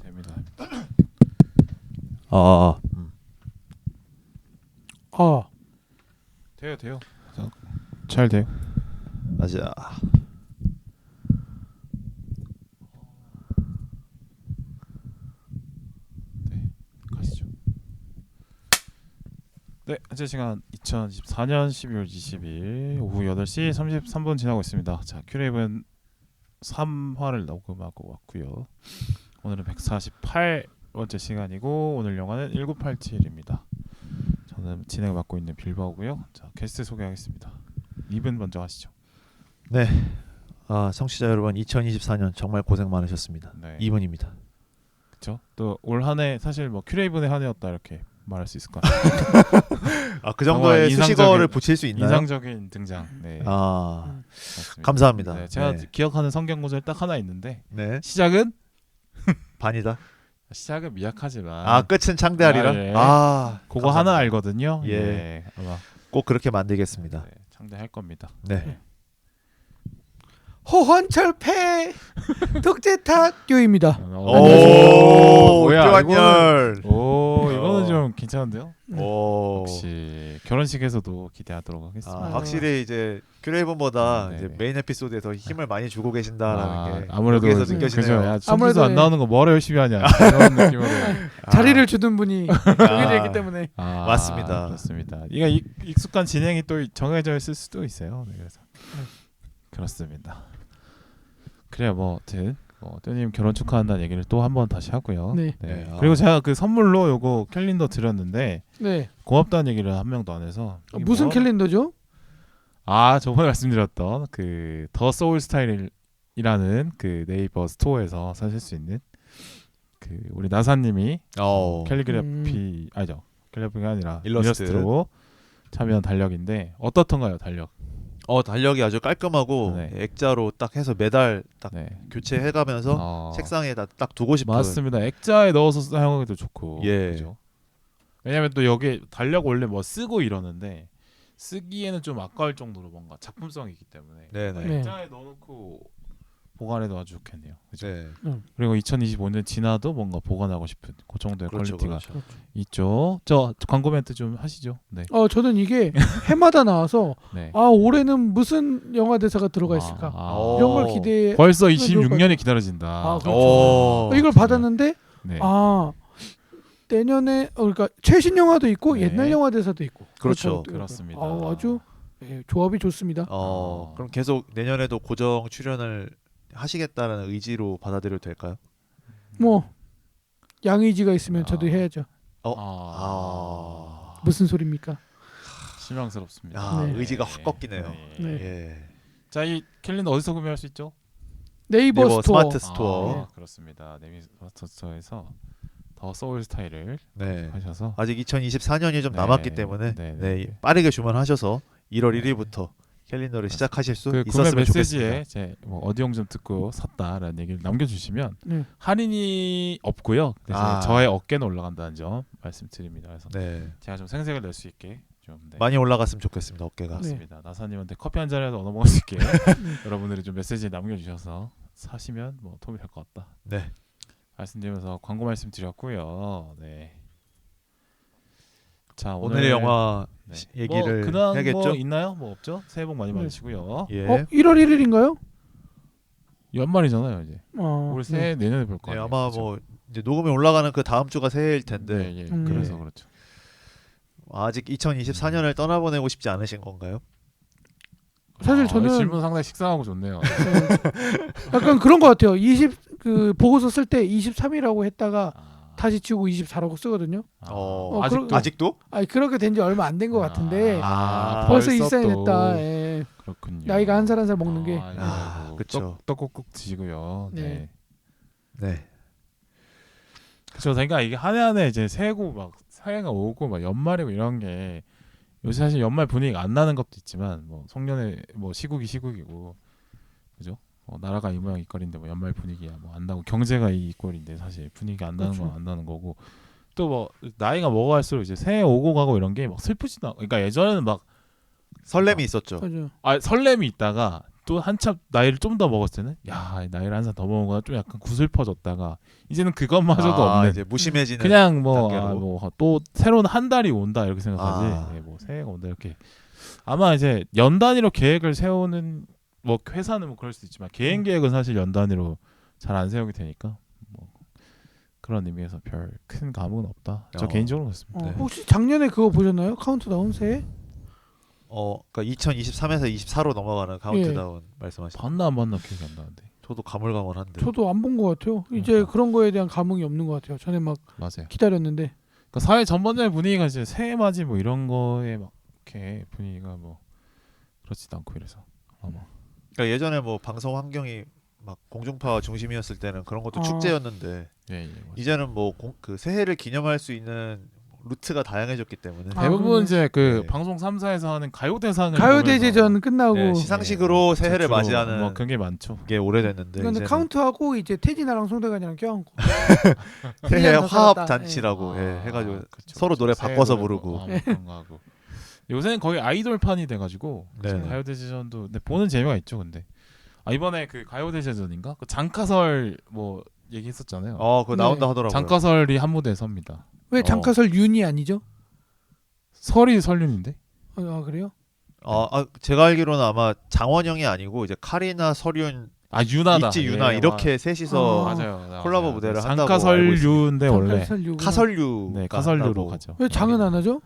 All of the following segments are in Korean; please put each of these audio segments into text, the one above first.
됩니다. 돼요. 잘 돼요. 맞아. 네, 가시죠. 네, 현재 시간 2024년 12월 20일 오후 8시 33분 지나고 있습니다. 자, 큐레이븐 3화를 녹음하고 왔고요. 오늘은 148번째 시간이고 오늘 영화는 1987입니다. 저는 진행을 맡고 있는 빌바오고요. 자, 게스트 소개하겠습니다. 이분 먼저 하시죠. 네. 청취자 여러분 2024년 정말 고생 많으셨습니다. 네. 이분입니다. 그렇죠? 또 올 한 해 사실 뭐 큐레이븐의 한 해였다 이렇게 말할 수 있을 것 같아요. 그 정도의 수식어를 붙일 수 있나요? 인상적인 등장. 네. 맞습니다. 감사합니다. 네, 제가 네. 기억하는 성경 구절 딱 하나 있는데 네. 시작은 반이다. 미약하지만 끝은 창대하리라. 예. 그거 감사합니다. 하나 알거든요. 예. 예. 아마 꼭 그렇게 만들겠습니다. 네, 창대할 겁니다. 네. 호헌철패 덕재탁교입니다. 뭐야? 교환열. 오, 이거는 좀 괜찮은데요? 오. 역시 결혼식에서도 기대하도록 하겠습니다. 확실히 이제 큐레이븐보다 네. 이제 메인 에피소드에서 힘을 많이 주고 계신다라는 게 아무래도 여기에서 느껴지네요. 그죠? 야, 아무래도 안 나오는 거 뭐하러 열심히 하냐 이런 느낌으로 자리를 주던 분이 정해져 있기 때문에. 맞습니다. 그렇습니다. 이게 익숙한 진행이 또 정해져 있을 수도 있어요. 네, 그래서 그렇습니다. 그래요. 뭐 아무튼 떼님 결혼 축하한다는 얘기를 또 한 번 다시 하고요. 네. 네. 그리고 제가 그 선물로 요거 캘린더 드렸는데 네. 고맙다는 얘기를 한 명도 안 해서 이게 무슨 뭐- 캘린더죠? 저번에 말씀드렸던 그 더 소울 스타일이라는 그 네이버 스토어에서 사실 수 있는 그 우리 나사님이 캘리그래피 아니죠. 캘리그래피가 아니라 일러스트. 일러스트로 참여한 달력인데 어떻던가요, 달력? 달력이 아주 깔끔하고 네. 액자로 딱 해서 매달 딱 네. 교체해가면서 책상에다 딱 두고 싶은. 맞습니다. 액자에 넣어서 사용하기도 좋고. 예. 그죠? 왜냐면 또 여기 달력 원래 뭐 쓰고 이러는데 쓰기에는 좀 아까울 정도로 뭔가 작품성이기 때문에 네네. 네. 액자에 넣어놓고 보관해도 아주 좋겠네요. 그죠? 네. 그리고 2025년 지나도 뭔가 보관하고 싶은 그 정도의 그렇죠, 퀄리티가 그렇죠. 있죠. 저 광고 멘트 좀 하시죠. 네. 저는 이게 해마다 나와서 네. 올해는 무슨 영화 대사가 들어가 있을까 이런 걸 기대해. 벌써 좋을 26년이 기다려진다. 그렇죠. 이걸 받았는데 네. 내년에 그러니까 최신 영화도 있고 네. 옛날 영화 대사도 있고. 그렇죠. 그렇습니다. 아주 조합이 좋습니다. 그럼 계속 내년에도 고정 출연을 하시겠다는 의지로 받아들여도 될까요? 뭐 양의지가 있으면 저도 해야죠. 무슨 소리입니까? 실망스럽습니다. 네. 의지가 확 꺾이네요. 네. 예. 자, 이 캘린더 어디서 구매할 수 있죠? 네이버 스토어. 스마트 스토어. 그렇습니다. 네이버 스마트 스토어에서 더 소울 스타일을 네. 하셔서 아직 2024년이 좀 네. 남았기 때문에 네. 빠르게 주문하셔서 1월 네. 1일부터 캘린더를 시작하실 수 그 구매 있었으면 메시지에 좋겠습니다. 제 어디용 좀 듣고 샀다라는 얘기를 남겨주시면 네. 할인이 없고요. 대신에 저의 어깨는 올라간다는 점 말씀드립니다. 그래서 네. 제가 좀 생색을 낼 수 있게 좀 많이 올라갔으면 좋겠습니다. 어깨가. 맞습니다. 나사님한테 커피 한 잔이라도 얻어 먹을 수 있게 여러분들이 좀 메시지 남겨주셔서 사시면 뭐 도움이 될 것 같다. 네. 말씀드리면서 광고 말씀드렸고요. 네. 자, 오늘의 영화 네. 얘기를 근황 해야겠죠? 뭐 있나요? 뭐 없죠? 새해 복 많이 네. 받으시고요. 예. 1월 1일인가요? 연말이잖아요, 이제. 우리 네. 새해 내년에 볼 네, 거예요. 아마 뭐 이제 녹음이 올라가는 그 다음 주가 새해일 텐데 네, 예. 음. 그래서 그렇죠. 아직 2024년을 떠나보내고 싶지 않으신 건가요? 사실 저는 이 질문 상당히 식상하고 좋네요. 약간 그런 것 같아요. 그 보고서 쓸 때 23이라고 했다가 다시 치우고 24라고 쓰거든요. 아직도? 그렇게 된 지 얼마 안 된 것 같은데 벌써 벌써 일상이 또. 됐다. 예. 그렇군요. 나이가 한 살 한 살 먹는 게. 그쵸. 떡국국 드시고요. 네. 네. 그렇죠. 그러니까 이게 한 해 한 해 이제 새해고 막 새해가 오고 막 연말이고 이런 게 요새 사실 연말 분위기가 안 나는 것도 있지만 뭐 송년회 뭐 시국이고 그죠? 나라가 이 모양 이 꼴인데 뭐 연말 분위기야 뭐 안 나고 경제가 이 꼴인데 사실 분위기가 안 나는 건 안 나는 거고 또 뭐 나이가 먹어갈수록 이제 새해 오고 가고 이런 게 막 슬프지도 않고 그러니까 예전에는 막 설렘이 있었죠. 맞아요. 설렘이 있다가 또 한참 나이를 좀 더 먹었을 때는 야 나이를 한 살 더 먹은거나 좀 약간 구슬퍼졌다가 이제는 그것마저도 없는 이제 무심해지는 그냥 단계로. 뭐 또 새로운 한 달이 온다 이렇게 생각하지. 예, 뭐 새해가 온다 이렇게 아마 이제 연 단위로 계획을 세우는 뭐 회사는 뭐 그럴 수 있지만 개인 계획은 사실 연 단위로 잘 안 세우게 되니까 뭐 그런 의미에서 별 큰 감흥은 없다. 저 개인적으로 그렇습니다. 네. 혹시 작년에 그거 보셨나요? 카운트다운 새해? 그러니까 2023에서 24로 넘어가는 카운트다운 말씀하시죠. 봤나 안 봤나 기억이 안 나는데. 저도 가물가물한데. 저도 안 본 것 같아요. 이제 그런 거에 대한 감흥이 없는 것 같아요. 전에 막 맞아요. 기다렸는데. 그러니까 사회 전반적인 분위기가 이제 새해 맞이 뭐 이런 거에 막 이렇게 분위기가 뭐 그렇지도 않고 이래서 아마 그러니까 예전에 뭐 방송 환경이 막 공중파 중심이었을 때는 그런 것도 아. 축제였는데 예, 이제는 뭐 그 새해를 기념할 수 있는 루트가 다양해졌기 때문에 아, 대부분 그러네. 이제 그 네. 방송 3사에서 하는 가요대상을 가요대제전 끝나고 네, 시상식으로 새해를 주로 맞이하는 뭐 그런 게 많죠. 게 오래됐는데 근데 이제는 카운트하고 이제 태진아랑 송대관이랑 껴안고 새해 1년 더 화합 살았다. 잔치라고 해가지고 그쵸, 서로 노래 새해 바꿔서 노래 부르고. 뭐, 그런 거 하고. 요새는 거의 아이돌판이 돼가지고 네. 가요대제전도 근데 보는 재미가 있죠. 근데 이번에 그 가요대제전인가 그 장카설 뭐 얘기했었잖아요. 그거 네. 나온다 하더라고요. 장카설이 한 무대에 섭니다. 왜 장카설 윤이 아니죠? 설이 설륜인데? 아 그래요? 제가 알기로는 아마 장원영이 아니고 이제 카리나 설윤 유나다. 있지 유나 예, 이렇게 셋이서 맞아요. 콜라보 무대를 한다고 알고 장카설류인데 원래 장카설류. 카설류 네 카설류로 가죠. 왜 장은 안 하죠?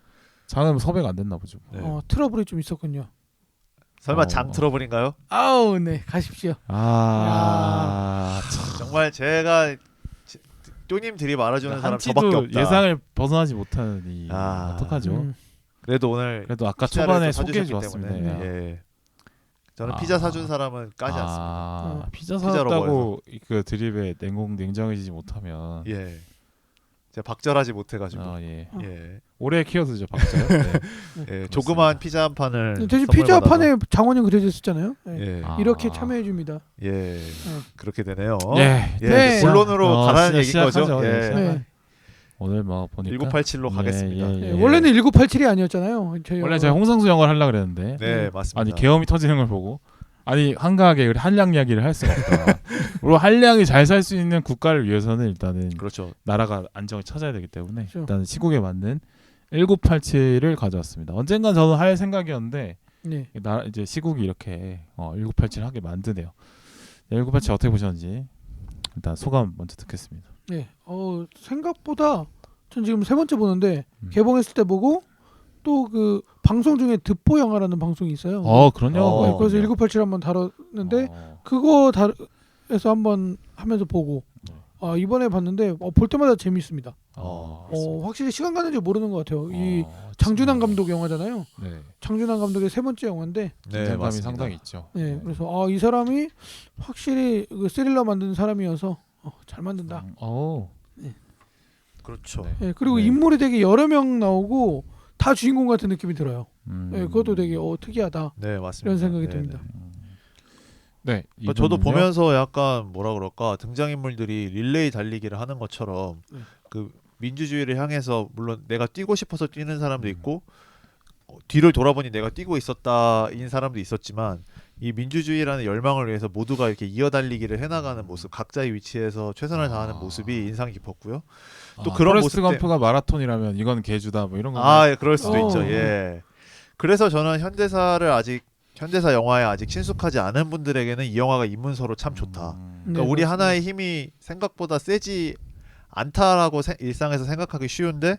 장은 섭외가 안 됐나 보죠. 네. 트러블이 좀 있었군요. 설마 어. 장 트러블인가요? 아우 네 가십시오. 정말 제가 쪼님들이 말아주는 사람 저밖에 한치도 없다. 예상을 벗어나지 못하니 아. 어떡하죠? 음. 그래도 오늘 그래도 아까 피자를 초반에 또 소개해 사주셨기 주었습니다. 때문에, 예. 예. 저는 피자 사준 사람은 까지 않습니다. 피자 피자로 사왔다고 그 드립에 냉정해지지 못하면 예. 제가 박절하지 못해가지고 예. 예. 오래 키워드죠 박자. 네. 예. 조그만 피자 한 판을 대신 선물 피자 받아서. 판에 장원영 그려져 있었잖아요. 네. 예. 이렇게 참여해 줍니다. 예. 그렇게 되네요. 예. 예. 네. 본론으로 가라는 얘기인 시작하죠. 거죠. 네, 예. 시작하죠. 네. 오늘 뭐 보니까 1987로 가겠습니다. 네, 원래는 1987이 아니었잖아요. 원래 제가 홍상수 영화를 하려고 그랬는데 네, 맞습니다. 아니 계엄이 터지는 걸 보고 한가하게 우리 한량 이야기를 할 수가 없다. 우리 한량이 잘 살 수 있는 국가를 위해서는 일단은 그렇죠. 나라가 안정을 찾아야 되기 때문에 그렇죠. 일단 시국에 맞는 1987을 가져왔습니다. 언젠간 저는 할 생각이었는데 네. 이제 시국이 이렇게 1987 하게 만드네요. 1987 어떻게 보셨는지 일단 소감 먼저 듣겠습니다. 네. 생각보다 전 지금 세 번째 보는데 개봉했을 때 보고 또 그 방송 중에 듣보 영화라는 방송이 있어요. 그런 네, 영화가 그래서 있군요. 1987 한번 다뤘는데 어, 그거 에서 한번 하면서 보고 이번에 봤는데 볼 때마다 재밌습니다. 확실히 시간 가는 줄 모르는 것 같아요. 이 장준환 감독 영화잖아요. 네. 장준환 감독의 세 번째 영화인데 네, 긴장감이 맞습니다. 상당히 있죠. 네, 그래서 이 사람이 확실히 그 스릴러 만드는 사람이어서 잘 만든다. 그렇죠. 네. 네, 그리고 네. 인물이 되게 여러 명 나오고 다 주인공 같은 느낌이 들어요. 네, 그것도 되게 특이하다 네, 맞습니다. 이런 생각이 네, 듭니다. 네. 그러니까 저도 이분은요? 보면서 약간 뭐라 그럴까 등장인물들이 릴레이 달리기를 하는 것처럼 네. 그 민주주의를 향해서 물론 내가 뛰고 싶어서 뛰는 사람도 있고 뒤를 돌아보니 내가 뛰고 있었다인 사람도 있었지만 이 민주주의라는 열망을 위해서 모두가 이렇게 이어달리기를 해나가는 모습, 각자의 위치에서 최선을 다하는 모습이 인상 깊었고요. 또 그런 포레스트 모습 검프가 마라톤이라면 이건 개주다 뭐 이런 거. 예, 그럴 수도 있죠. 예. 그래서 저는 현대사 영화에 아직 친숙하지 않은 분들에게는 이 영화가 입문서로 참 좋다. 그러니까 네, 우리 맞습니다. 하나의 힘이 생각보다 세지 않다라고 일상에서 생각하기 쉬운데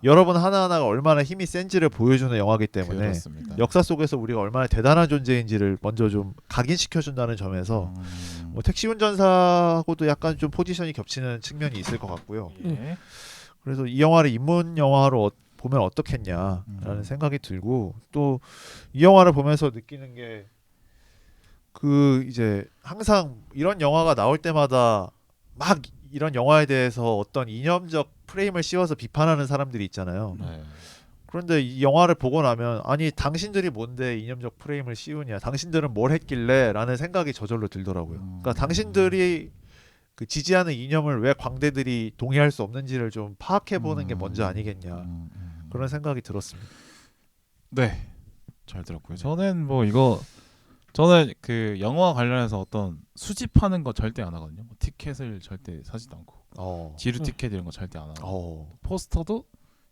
여러분 하나하나가 얼마나 힘이 센지를 보여주는 영화이기 때문에 그렇습니다. 역사 속에서 우리가 얼마나 대단한 존재인지를 먼저 좀 각인시켜준다는 점에서 뭐 택시 운전사하고도 약간 좀 포지션이 겹치는 측면이 있을 것 같고요. 예. 그래서 이 영화를 입문 영화로 보면 어떻겠냐라는 생각이 들고 또 이 영화를 보면서 느끼는 게 그 이제 항상 이런 영화가 나올 때마다 막 이런 영화에 대해서 어떤 이념적 프레임을 씌워서 비판하는 사람들이 있잖아요. 네. 그런데 이 영화를 보고 나면 아니 당신들이 뭔데 이념적 프레임을 씌우냐, 당신들은 뭘 했길래 라는 생각이 저절로 들더라고요. 그러니까 당신들이 그 지지하는 이념을 왜 광대들이 동의할 수 없는지를 좀 파악해보는 게 먼저 아니겠냐 그런 생각이 들었습니다. 네. 잘 들었고요. 저는 뭐 이거 저는 그 영화 관련해서 어떤 수집하는 거 절대 안 하거든요. 뭐 티켓을 절대 사지도 않고 지루 티켓 이런 거 절대 안 하고 포스터도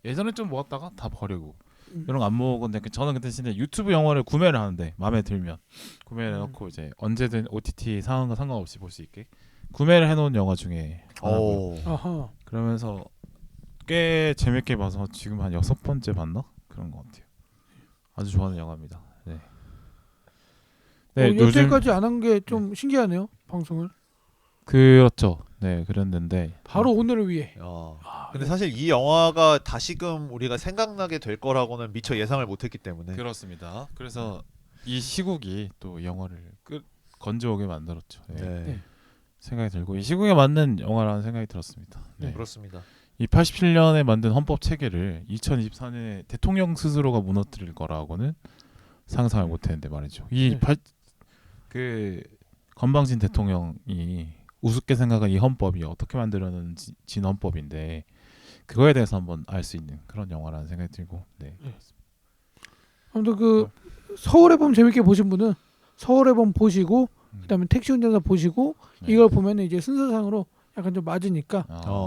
예전에 좀 모았다가 다 버리고 이런 거 안 모으는데 저는 그 대신에 유튜브 영화를 구매를 하는데 마음에 들면 구매를 해놓고 이제 언제든 OTT 상황과 상관없이 볼 수 있게 구매를 해놓은 영화 중에 하나고요. 아하. 그러면서 꽤 재밌게 봐서 지금 한 6번째 봤나? 그런 것 같아요. 아주 좋아하는 영화입니다. 네. 네, 요즘 여태까지 안 한 게 좀 신기하네요. 방송을 그렇죠. 네, 그랬는데 바로 오늘을 위해. 근데 사실 이 영화가 다시금 우리가 생각나게 될 거라고는 미처 예상을 못했기 때문에 그렇습니다. 그래서 이 시국이 또 영화를 건져오게 만들었죠. 네. 네. 생각이 들고 이 시국에 맞는 영화라는 생각이 들었습니다. 네. 그렇습니다. 이 87년에 만든 헌법 체계를 2024년에 대통령 스스로가 무너뜨릴 거라고는 상상을 못했는데 말이죠. 그 건방진 대통령이 우습게 생각한 이 헌법이 어떻게 만들어진 헌법인데 그거에 대해서 한번 알 수 있는 그런 영화라는 생각이 들고 네. 아무튼 그 서울의 봄 재밌게 보신 분은 서울의 봄 보시고 그다음에 택시 운전사 보시고 네. 이걸 보면 이제 순서상으로 약간 좀 맞으니까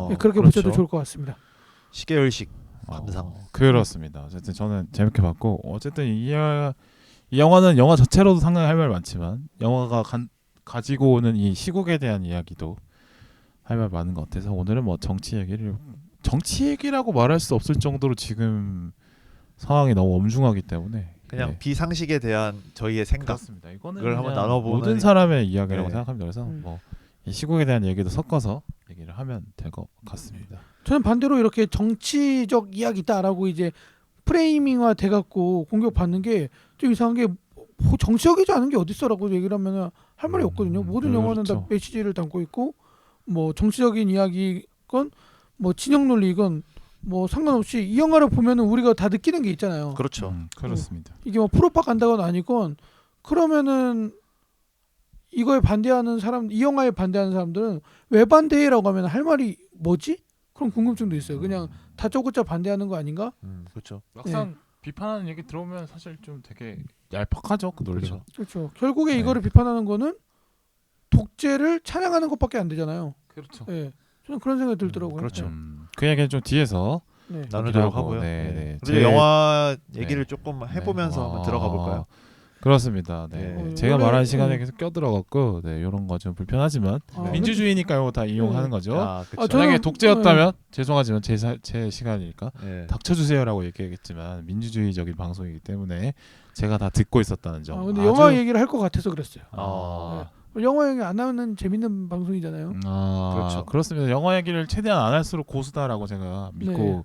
네, 그렇게 그렇죠. 보셔도 좋을 것 같습니다. 시계열식 감상. 그렇습니다. 어쨌든 저는 재밌게 봤고 어쨌든 이 영화는 영화 자체로도 상당히 할 말 많지만 영화가 가지고 오는 이 시국에 대한 이야기도 할 말 많은 것 같아서 오늘은 뭐 정치 얘기라고 말할 수 없을 정도로 지금 상황이 너무 엄중하기 때문에 그냥 네. 비상식에 대한 저희의 생각. 그렇습니다. 이거는 그걸 한번 그냥 나눠보는 모든 사람의 이야기라고 네. 생각합니다. 그래서 뭐 이 시국에 대한 얘기도 섞어서 얘기를 하면 될 것 같습니다. 저는 반대로 이렇게 정치적 이야기다라고 이제 프레이밍화 돼갖고 공격받는 게 좀 이상한 게 정치적이지 않은 게 어딨어라고 얘기를 하면 할 말이 없거든요. 모든 영화는 다 그렇죠. 메시지를 담고 있고 뭐 정치적인 이야기건 뭐 진영 논리건 뭐 상관없이 이 영화를 보면은 우리가 다 느끼는 게 있잖아요. 그렇죠. 그렇습니다. 이게 뭐 프로파간다건 아니건 그러면은 이거에 반대하는 사람, 이 영화에 반대하는 사람들은 왜 반대라고 하면 할 말이 뭐지? 그런 궁금증도 있어요. 그냥 다짜고짜 반대하는 거 아닌가? 그렇죠. 막상 비판하는 얘기 들어오면 사실 좀 되게 얄팍하죠 그 논리가. 그렇죠. 결국에 네. 이거를 비판하는 거는 독재를 찬양하는 것밖에 안 되잖아요. 그렇죠. 네. 저는 그런 생각이 들더라고요. 그렇죠. 그 얘기는 좀 뒤에서 네. 나누도록 하고, 하고요. 네, 네. 네. 그리고 영화 얘기를 조금 네. 해보면서 한번 들어가 볼까요? 그렇습니다. 네. 네. 제가 원래- 말하는 시간에 계속 껴들어갖고 이런 거 좀 불편하지만 민주주의니까 이거 다 이용하는 거죠. 그렇죠. 만약에 저는- 독재였다면 죄송하지만 제 시간이니까 네. 닥쳐주세요라고 얘기하겠지만 민주주의적인 방송이기 때문에 제가 다 듣고 있었다는 점. 근데 영화 얘기를 할 것 같아서 그랬어요. 아, 영화 얘기 안 하면 재밌는 방송이잖아요. 그렇죠. 그렇습니다. 영화 얘기를 최대한 안 할수록 고수다라고 제가 믿고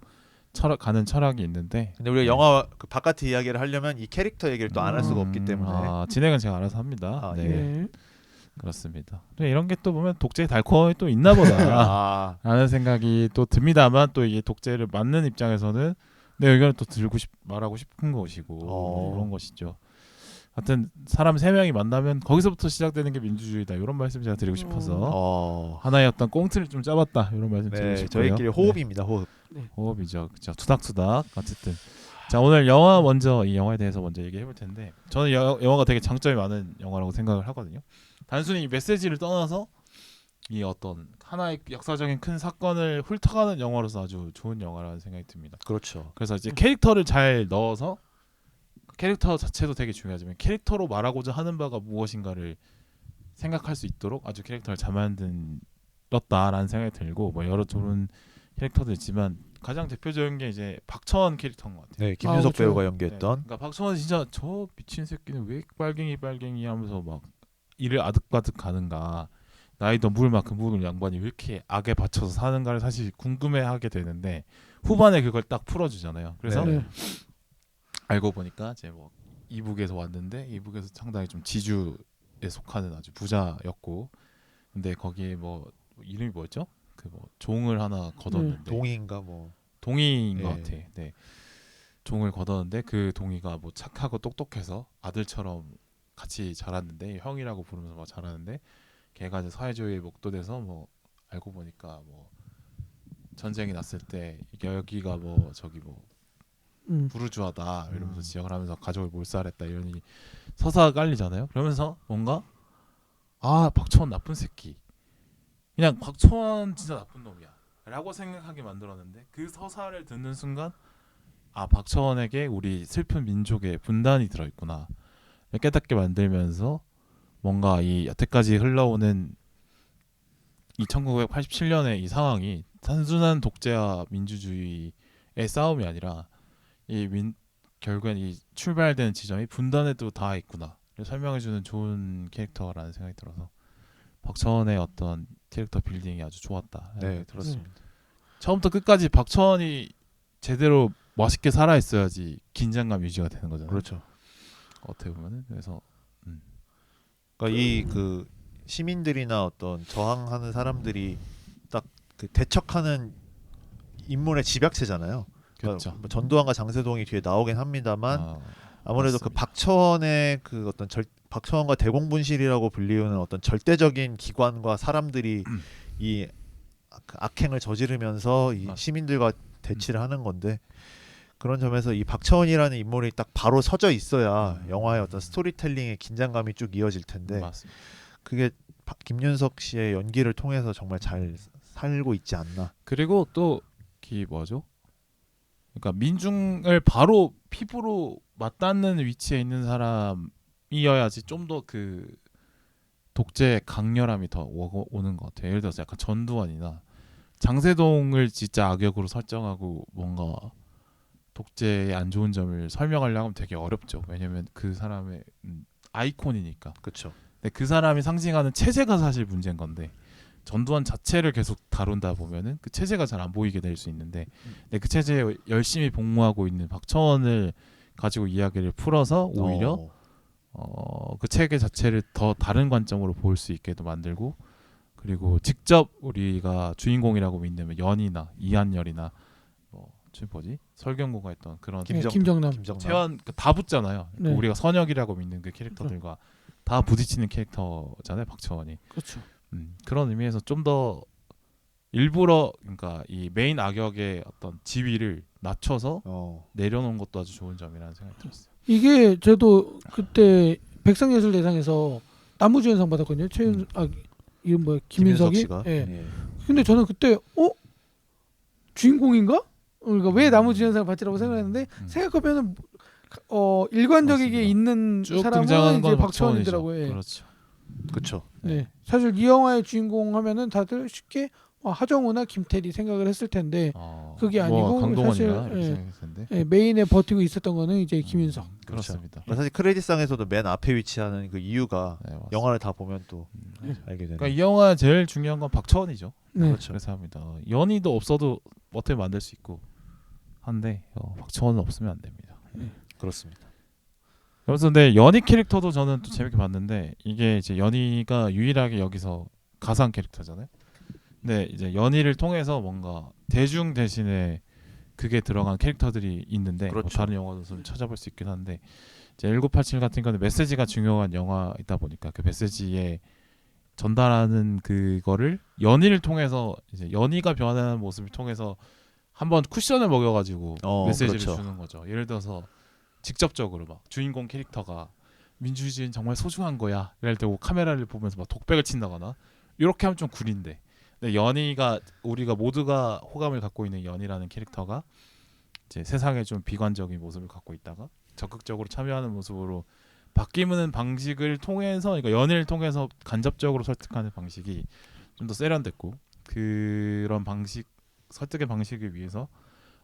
가는 철학이 있는데 근데 우리가 영화 그 바깥의 이야기를 하려면 이 캐릭터 얘기를 또 안 할 수가 없기 때문에 진행은 제가 알아서 합니다. 네. 네. 그렇습니다. 근데 이런 게 또 보면 독재의 달콤함이 또 있나 보다 라는 생각이 또 듭니다만 또 이게 독재를 맞는 입장에서는 내 의견을 또 말하고 싶은 것이고 그런 것이죠. 하여튼 사람 3명이 만나면 거기서부터 시작되는 게 민주주의다 이런 말씀 제가 드리고 싶어서 하나의 어떤 꽁트를 좀 짜봤다 이런 말씀 드리고 싶고요. 저희끼리 호흡입니다. 호흡. 호흡이죠. 그렇죠. 투닥투닥. 어쨌든 자 오늘 영화 먼저 이 영화에 대해서 먼저 얘기해 볼 텐데 저는 영화가 되게 장점이 많은 영화라고 생각을 하거든요. 단순히 이 메시지를 떠나서 이 어떤 하나의 역사적인 큰 사건을 훑어가는 영화로서 아주 좋은 영화라는 생각이 듭니다. 그렇죠. 그래서 이제 캐릭터를 잘 넣어서 캐릭터 자체도 되게 중요하지만 캐릭터로 말하고자 하는 바가 무엇인가를 생각할 수 있도록 아주 캐릭터를 잘 만들었다라는 생각이 들고 뭐 여러 좋은 캐릭터도 있지만 가장 대표적인 게 이제 박처원 캐릭터인 것 같아요. 네, 김윤석 그렇죠. 배우가 연기했던. 그러니까 박처원 진짜 저 미친 새끼는 왜 빨갱이 하면서 막 일을 아득바득 가는가 나이도 물만큼 무는 양반이 왜 이렇게 악에 받쳐서 사는가를 사실 궁금해하게 되는데 후반에 그걸 딱 풀어주잖아요. 그래서 네. 알고 보니까 이제 뭐 이북에서 왔는데 이북에서 상당히 좀 지주에 속하는 아주 부자였고 근데 거기에 뭐 이름이 뭐였죠? 그 뭐 종을 하나 거뒀는데 동의인가 뭐. 동의인 것 예. 같아. 네. 종을 거뒀는데 그 동의가 뭐 착하고 똑똑해서 아들처럼 같이 자랐는데 형이라고 부르면서 막 자랐는데 걔가 이제 사회주의에 목도돼서 뭐 알고 보니까 뭐 전쟁이 났을 때 여기가 뭐 저기 뭐 부르주아다 이러면서 지적을 하면서 가족을 몰살했다 이런 서사가 깔리잖아요. 그러면서 뭔가 아 박초원 나쁜 새끼, 그냥 박초원 진짜 나쁜 놈이야 라고 생각하게 만들었는데 그 서사를 듣는 순간 아 박초원에게 우리 슬픈 민족의 분단이 들어있구나 깨닫게 만들면서 뭔가 이 여태까지 흘러오는 이 1987년의 이 상황이 단순한 독재와 민주주의의 싸움이 아니라 결국엔 이 출발되는 지점이 분단에도 닿아 있구나 설명해주는 좋은 캐릭터라는 생각이 들어서 박천원의 어떤 캐릭터 빌딩이 아주 좋았다. 네, 들었습니다. 처음부터 끝까지 박천원이 제대로 멋있게 살아 있어야지 긴장감 유지가 되는 거잖아요. 그렇죠. 어떻게 보면은 그래서 그러니까 이 그 시민들이나 어떤 저항하는 사람들이 딱 그 대척하는 인물의 집약체잖아요. 그렇죠. 뭐 전두환과 장세동이 뒤에 나오긴 합니다만 아무래도 맞습니다. 그 박천원의 그 어떤 박천원과 대공분실이라고 불리우는 어떤 절대적인 기관과 사람들이 이 악행을 저지르면서 이 맞습니다. 시민들과 대치를 하는 건데 그런 점에서 이 박천원이라는 인물이 딱 바로 서져 있어야 영화의 어떤 스토리텔링의 긴장감이 쭉 이어질 텐데 맞습니다. 그게 김윤석 씨의 연기를 통해서 정말 잘 살고 있지 않나. 그리고 또 그 뭐죠? 그러니까 민중을 바로 피부로 맞닿는 위치에 있는 사람이어야지 좀 더 그 독재의 강렬함이 더 오는 것 같아요. 예를 들어서 약간 전두환이나 장세동을 진짜 악역으로 설정하고 뭔가 독재의 안 좋은 점을 설명하려고 하면 되게 어렵죠. 왜냐면 그 사람의 아이콘이니까. 그렇죠. 근데 그 사람이 상징하는 체제가 사실 문제인 건데 전두환 자체를 계속 다룬다 보면은 그 체제가 잘 안 보이게 될 수 있는데 근데 그 체제에 열심히 복무하고 있는 박천원을 가지고 이야기를 풀어서 오히려 그 체계 자체를 더 다른 관점으로 볼 수 있게도 만들고 그리고 직접 우리가 주인공이라고 믿는 연이나 이한열이나 뭐지 설경구가 했던 그런 김정남. 최원 다 붙잖아요. 네. 우리가 선역이라고 믿는 그 캐릭터들과 다 부딪히는 캐릭터잖아요, 박천원이. 그렇죠. 그런 의미에서 좀 더 일부러 그러니까 이 메인 악역의 어떤 지위를 낮춰서 내려놓은 것도 아주 좋은 점이라는 생각이 들었어요. 이게 저도 그때 백상예술대상에서 나무주연상 받았거든요. 이름 뭐야? 김윤석이. 씨가. 예. 예. 근데 저는 그때 주인공인가? 그러니까 왜 나무주연상을 받지라고 생각했는데 생각해보면 일관적이게 맞습니다. 있는 쭉 사람은 등장하는 이제 건 박천원이더라고요. 예. 그렇죠. 그렇죠. 네. 사실 이 영화의 주인공 하면은 다들 쉽게 하정우나 김태리 생각을 했을 텐데 그게 아니고 강동원이나 사실, 이렇게 예. 생각했을 텐데. 예, 메인에 버티고 있었던 거는 이제 김윤석. 그렇습니다. 사실 크레딧상에서도 맨 앞에 위치하는 그 이유가 네, 맞습니다. 영화를 다 보면 또 알게 되는. 그러니까 이 영화 제일 중요한 건 박천원이죠. 네. 그렇죠. 그래서 합니다. 연희도 없어도 어떻게 만들 수 있고 한데 박천원은 없으면 안 됩니다. 그렇습니다. 그래서 근데 연희 캐릭터도 저는 또 재밌게 봤는데 이게 이제 연희가 유일하게 여기서 가상 캐릭터잖아요. 근데 이제 연희를 통해서 뭔가 대중 대신에 그게 들어간 캐릭터들이 있는데 그렇죠. 뭐 다른 영화도 좀 찾아볼 수 있긴 한데 이제 1987 같은 거는 메시지가 중요한 영화이다 보니까 그 메시지에 전달하는 그거를 연희를 통해서 이제 연희가 변하는 모습을 통해서 한번 쿠션을 먹여가지고 메시지를 그렇죠. 주는 거죠. 예를 들어서 직접적으로 막 주인공 캐릭터가 민주주의는 정말 소중한 거야. 이럴 때 카메라를 보면서 막 독백을 친다거나 이렇게 하면 좀 구린데. 근데 연희가 우리가 모두가 호감을 갖고 있는 연희라는 캐릭터가 이제 세상에 좀 비관적인 모습을 갖고 있다가 적극적으로 참여하는 모습으로 바뀌는 방식을 통해서 그러니까 연희를 통해서 간접적으로 설득하는 방식이 좀 더 세련됐고 그런 방식 설득의 방식을 위해서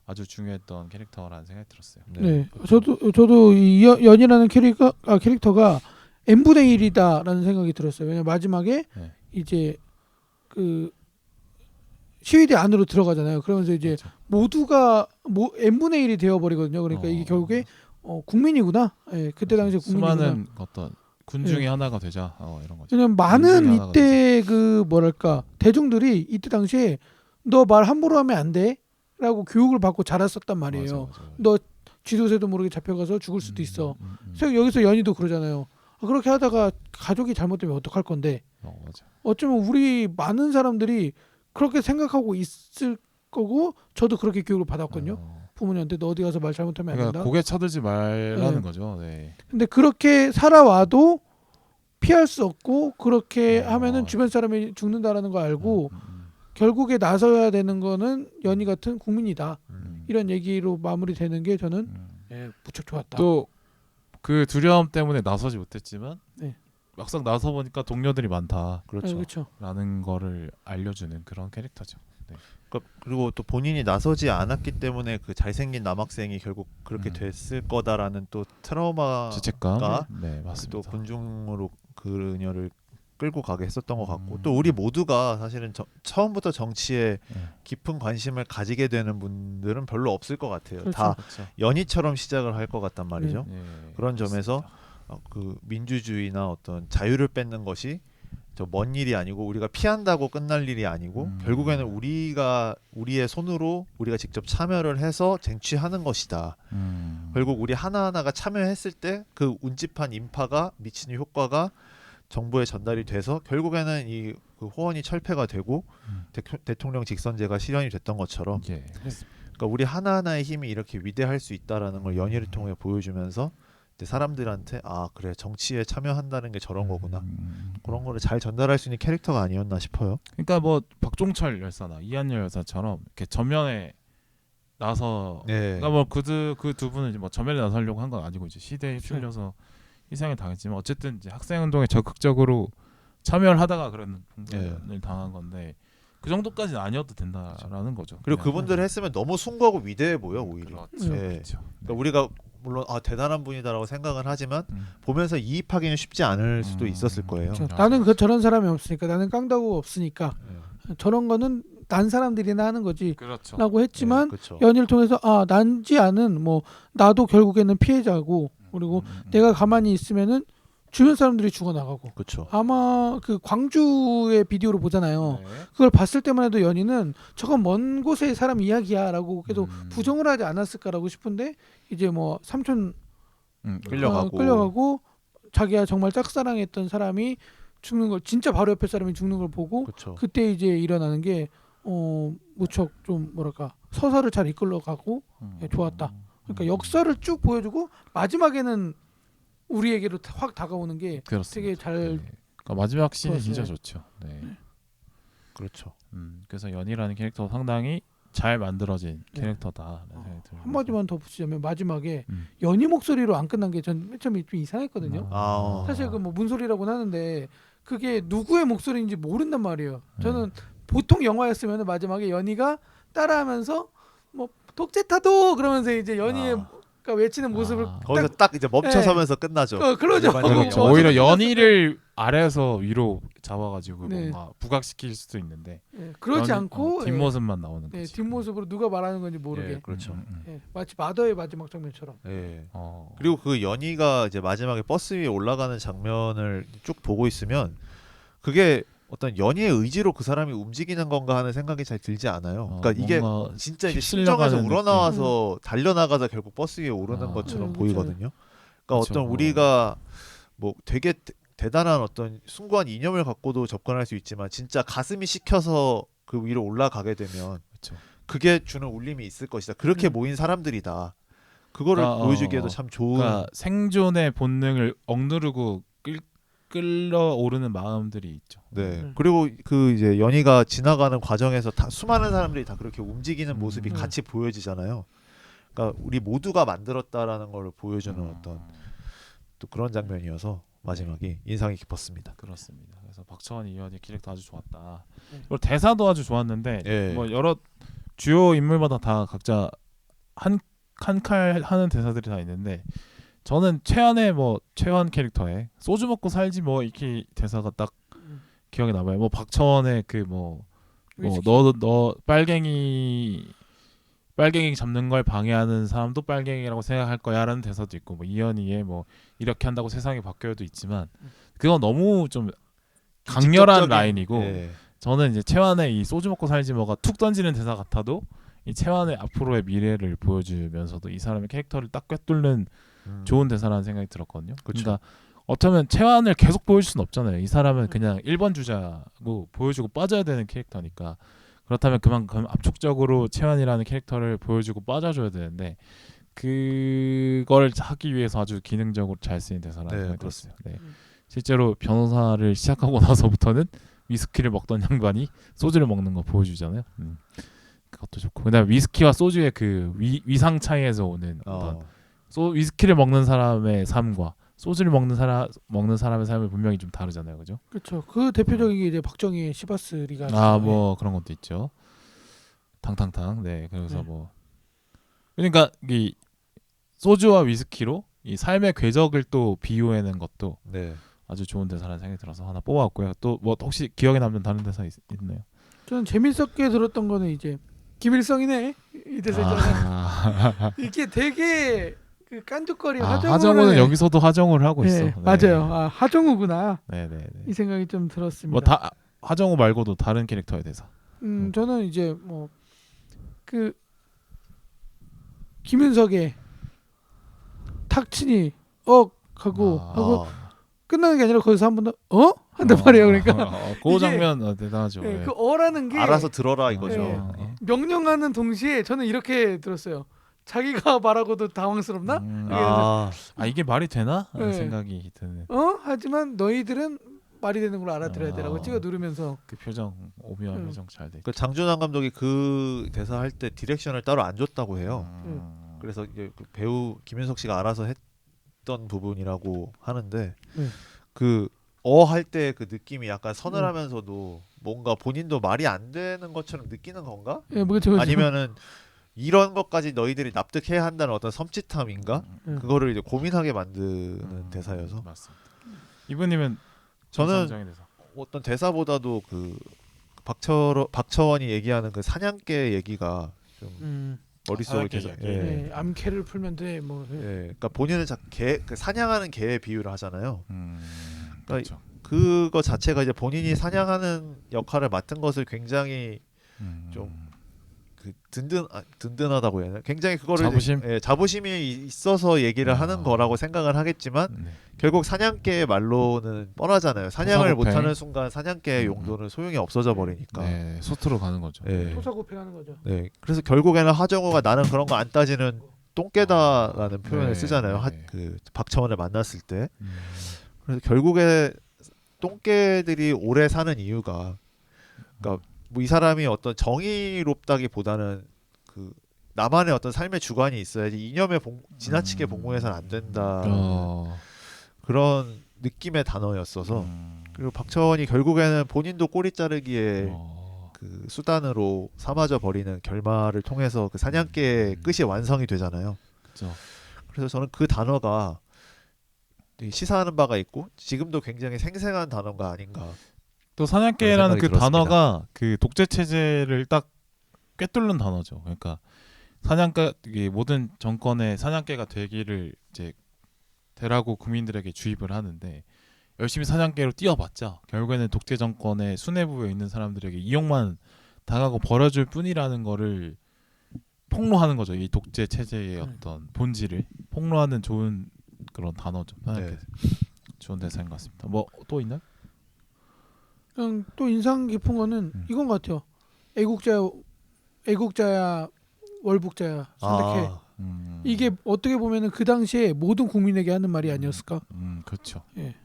아주 중요했던 캐릭터라는 생각이 들었어요. 네. 저도 이 연이라는 캐릭터가 n분의 1이다라는 생각이 들었어요. 왜냐면 마지막에 네. 이제 그 시위대 안으로 들어가잖아요. 그러면서 이제 그렇죠. 모두가 n분의 1이 되어 버리거든요. 그러니까 이게 결국에 국민이구나. 예, 그때 당시에 국민이구나. 수많은 어떤 군중이 하나가 되자 이런 거죠. 왜냐면 많은 민중이 하나가 이때 그 뭐랄까 대중들이 이때 당시에 너 말 함부로 하면 안 돼라고 교육을 받고 자랐었단 말이에요. 맞아. 너 쥐도새도 모르게 잡혀가서 죽을 수도 있어. 그래서 여기서 연희도 그러잖아요. 그렇게 하다가 가족이 잘못되면 어떡할 건데. 맞아. 어쩌면 우리 많은 사람들이 그렇게 생각하고 있을 거고 저도 그렇게 교육을 받았거든요. 부모님한테 너 어디 가서 말 잘못하면 안 그러니까 된다. 고개 쳐들지 말라는 네. 거죠. 네. 근데 그렇게 살아와도 피할 수 없고 그렇게 하면은 어. 주변 사람이 죽는다라는 거 알고 음. 결국에 나서야 되는 거는 연희 같은 국민이다. 음. 이런 얘기로 마무리되는 게 저는 음. 무척 좋았다. 또 그 두려움 때문에 나서지 못했지만 네. 막상 나서 보니까 동료들이 많다라는 그렇죠. 그렇죠. 거를 알려주는 그런 캐릭터죠. 그리고 또 본인이 나서지 않았기 때문에 그 잘생긴 남학생이 결국 그렇게 됐을 거다라는 또 트라우마가 죄책감. 네, 또 맞습니다. 군중으로 그녀를 끌고 가게 했었던 것 같고 또 음. 우리 모두가 사실은 처음부터 정치에 네. 깊은 관심을 가지게 되는 분들은 별로 없을 것 같아요. 그렇죠. 다 그렇죠. 연희처럼 시작을 할 것 같단 말이죠. 예, 그런 그렇습니다. 점에서 그 민주주의나 어떤 자유를 뺏는 것이 저 먼 일이 아니고 우리가 피한다고 끝날 일이 아니고 결국에는 우리의 손으로 우리가 직접 참여를 해서 쟁취하는 것이다. 결국 우리 하나하나가 참여했을 때 그 운집한 인파가 미치는 효과가 정부에 전달이 돼서 결국에는 이 그 호원이 철폐가 되고 대통령 직선제가 실현이 됐던 것처럼 예. 그러니까 우리 하나하나의 힘이 이렇게 위대할 수 있다라는 걸 연희를 통해 보여주면서 이제 사람들한테 아 그래 정치에 참여한다는 게 저런 거구나 그런 거를 잘 전달할 수 있는 캐릭터가 아니었나 싶어요. 그러니까 뭐 박종철 열사나 이한열 열사처럼 이렇게 전면에 나서 네. 그러니까 뭐 그 두 분은 이제 뭐 전면에 나서려고 한 건 아니고 이제 시대에 휩쓸려서 희생을 당했지만 어쨌든 이제 학생 운동에 적극적으로 참여를 하다가 그런 분을 당한 건데 그 정도까지는 아니어도 된다라는 거죠. 그리고 그냥. 그분들을 했으면 너무 숭고하고 위대해 보여 오히려. 그렇죠. 네. 그렇죠. 그러니까 우리가 물론 대단한 분이다라고 생각을 하지만 보면서 이입하기는 쉽지 않을 수도 있었을 거예요. 그렇죠. 맞아, 나는 맞아. 저런 사람이 없으니까 나는 깡다구 없으니까 저런 거는 난 사람들이나 하는 거지라고 그렇죠. 했지만 그렇죠. 연희를 통해서 난지 않은 뭐 나도 결국에는 피해자고 그리고 내가 가만히 있으면은 주변 사람들이 죽어나가고 그렇죠. 아마 그 광주의 비디오를 보잖아요. 네. 그걸 봤을 때만 해도 연희는 저건 먼 곳의 사람 이야기야라고 계속 부정을 하지 않았을까라고 싶은데 이제 뭐 삼촌 끌려가고 자기가 정말 짝사랑했던 사람이 죽는 걸 진짜 바로 옆에 사람이 죽는 걸 보고 그렇죠. 그때 이제 일어나는 게 무척 좀 뭐랄까 서사를 잘 이끌어가고 좋았다. 그러니까 역사를 쭉 보여주고 마지막에는 우리에게로 확 다가오는 게 그렇습니다. 되게 잘 네. 그러니까 마지막 씬이 좋았어요. 진짜 좋죠. 네. 그렇죠. 그래서 연희라는 캐릭터 상당히 잘 만들어진 네. 캐릭터다. 생각이 들어요. 한마디만 더 붙이자면 마지막에 음. 연희 목소리로 안 끝난 게 전 맨 처음에 좀 이상했거든요. 사실 그 뭐 문소리라고는 하는데 그게 누구의 목소리인지 모른단 말이에요. 저는 보통 영화였으면 마지막에 연희가 따라하면서 뭐 독재타도 그러면서 이제 연희가 외치는 모습을 거기서 딱 이제 멈춰서면서 끝나죠. 그러죠. 그렇죠. 오히려 연희를 아래에서 위로 잡아가지고 네. 뭔가 부각시킬 수도 있는데 그러지 않고 뒷모습만 나오는 네, 거지. 뒷모습으로 누가 말하는 건지 모르게 예, 그렇죠. 마치 마더의 마지막 장면처럼. 예. 어. 그리고 그 연희가 이제 마지막에 버스 위에 올라가는 장면을 쭉 보고 있으면 그게 어떤 연희의 의지로 그 사람이 움직이는 건가 하는 생각이 잘 들지 않아요. 그러니까 이게 진짜 이제 심정에서 휩쓸려가는 우러나와서 달려나가다 결국 버스 위에 오르는 것처럼 보이거든요. 그러니까 그쵸. 어떤 우리가 뭐 되게 대단한 어떤 숭고한 이념을 갖고도 접근할 수 있지만 진짜 가슴이 식혀서 그 위로 올라가게 되면 그쵸. 그게 주는 울림이 있을 것이다. 그렇게 모인 사람들이다. 그거를 보여주기에도 참 좋은. 그러니까 생존의 본능을 억누르고 끌어오르는 마음들이 있죠. 네. 그리고 그 이제 연희가 지나가는 과정에서 다 수많은 사람들이 다 그렇게 움직이는 모습이 같이 보여지잖아요. 그러니까 우리 모두가 만들었다라는 걸 보여주는 어떤 또 그런 장면이어서 마지막이 인상이 깊었습니다. 그렇습니다. 그래서 박찬원 이현희 캐릭터 아주 좋았다. 그리고 대사도 아주 좋았는데 예. 뭐 여러 주요 인물마다 다 각자 한 칼 하는 대사들이 다 있는데 저는 최한 캐릭터의 소주 먹고 살지 뭐 이렇게 대사가 딱 기억에 남아요. 뭐 박찬원의 그 뭐 너 빨갱이 잡는 걸 방해하는 사람도 빨갱이라고 생각할 거야라는 대사도 있고 뭐 이현희의 뭐 이렇게 한다고 세상이 바뀌어도 있지만 그건 너무 좀 강렬한 라인이고 예. 저는 이제 채환의 이 소주 먹고 살지 뭐가 툭 던지는 대사 같아도 이 채환의 앞으로의 미래를 보여주면서도 이 사람의 캐릭터를 딱 꿰뚫는 좋은 대사라는 생각이 들었거든요. 그러니까 어쩌면 채환을 계속 보여줄 수는 없잖아요. 이 사람은 그냥 1번 주자고 보여주고 빠져야 되는 캐릭터니까 그렇다면 그만큼 압축적으로 채연이라는 캐릭터를 보여주고 빠져줘야 되는데 그걸 하기 위해서 아주 기능적으로 잘 쓰인 대사라는 네, 생각이 들었어요. 네. 음. 실제로 변호사를 시작하고 나서부터는 위스키를 먹던 양반이 소주를 먹는 거 보여주잖아요. 그것도 좋고 그다음에 위스키와 소주의 그 위상 차이에서 오는 어떤 위스키를 먹는 사람의 삶과 소주를 먹는 사람의 삶이 분명히 좀 다르잖아요, 그죠? 그렇죠. 그 대표적인 게 이제 박정희의 시바스리가 뭐 그런 것도 있죠. 탕탕탕. 네, 그래서 네. 뭐 그러니까 이 소주와 위스키로 이 삶의 궤적을 또 비유해낸 것도 네. 아주 좋은 대사라는 생각이 들어서 하나 뽑아왔고요. 또 뭐 혹시 기억에 남는 다른 대사 있나요? 저는 재밌었게 들었던 거는 이제 김일성이네 이 대사 있잖아요. 이게 되게 그 깐죽거리 하정우는 여기서도 하정우를 하고 있어. 네, 네. 맞아요. 하정우구나. 네네네. 이 생각이 좀 들었습니다. 뭐 다 하정우 말고도 다른 캐릭터의 대사. 저는 이제 뭐 그 김윤석의 탁친이 하고 끝나는 게 아니라 거기서 한 번 더 한단 말이에요. 그러니까 그 이게- 장면 대단하죠. 네, 네. 그 어라는 게 알아서 들어라 이거죠. 네. 명령하는 동시에 저는 이렇게 들었어요. 자기가 말하고도 당황스럽나? 이게 말이 되나? 하는 네. 생각이 드는 하지만 너희들은 말이 되는 걸 알아들어야 되라고 찍어 누르면서 그 표정 오묘한 표정 잘 돼. 그 장준환 감독이 그 대사 할 때 디렉션을 따로 안 줬다고 해요. 그래서 이제 그 배우 김윤석 씨가 알아서 했던 부분이라고 하는데 그 할 때 그 느낌이 약간 서늘하면서도 뭔가 본인도 말이 안 되는 것처럼 느끼는 건가? 예, 그렇죠. 아니면은 이런 것까지 너희들이 납득해야 한다는 어떤 섬찟함인가? 그거를 이제 고민하게 만드는 대사여서 맞습니다. 이분님은 저는 인상적인 대사. 어떤 대사보다도 그 박처원이 얘기하는 그 사냥개 얘기가 좀 머릿속에 사냥개 계속 얘기. 네, 암캐를 풀면 돼. 뭐 그러니까 본인은 그 사냥하는 개의 비유를 하잖아요. 그렇죠. 그거 자체가 이제 본인이 사냥하는 역할을 맡은 것을 굉장히 좀 그 든든하다고 해야 되나? 굉장히 그거를 자부심이 있어서 얘기를 하는 거라고 생각을 하겠지만 결국 사냥개의 말로는 뻔하잖아요. 사냥을 못하는 순간 사냥개의 용도는 소용이 없어져 버리니까. 네, 소트로 가는 거죠. 토사구팽하는 거죠. 네, 그래서 결국에는 하정우가 나는 그런 거 안 따지는 똥개다라는 표현을 쓰잖아요. 그 박처원을 만났을 때. 그래서 결국에 똥개들이 오래 사는 이유가 그러니까 뭐 이 사람이 어떤 정의롭다기보다는 그 나만의 어떤 삶의 주관이 있어야지 이념에 지나치게 복무해서는 안 된다 그런 느낌의 단어였어서 그리고 박처원이 결국에는 본인도 꼬리 자르기에 그 수단으로 삼아져 버리는 결말을 통해서 그 사냥개의 끝이 완성이 되잖아요. 그렇죠. 그래서 저는 그 단어가 시사하는 바가 있고 지금도 굉장히 생생한 단어가 아닌가. 또 사냥개라는 그 들었습니다. 단어가 그 독재 체제를 딱 꿰뚫는 단어죠. 그러니까 사냥개 모든 정권의 사냥개가 되기를 이제 되라고 국민들에게 주입을 하는데 열심히 사냥개로 뛰어봤자 결국에는 독재 정권의 수뇌부에 있는 사람들에게 이용만 당하고 버려줄 뿐이라는 거를 폭로하는 거죠. 이 독재 체제의 어떤 본질을 폭로하는 좋은 그런 단어죠. 사냥개. 좋은 대사인 것 같습니다. 뭐 또 있나요? 그냥 또 인상 깊은 거는 이건 것 같아요. 애국자야 월북자야 선택해. 이게 어떻게 보면은 그 당시에 모든 국민에게 하는 말이 아니었을까? 그렇죠. 예.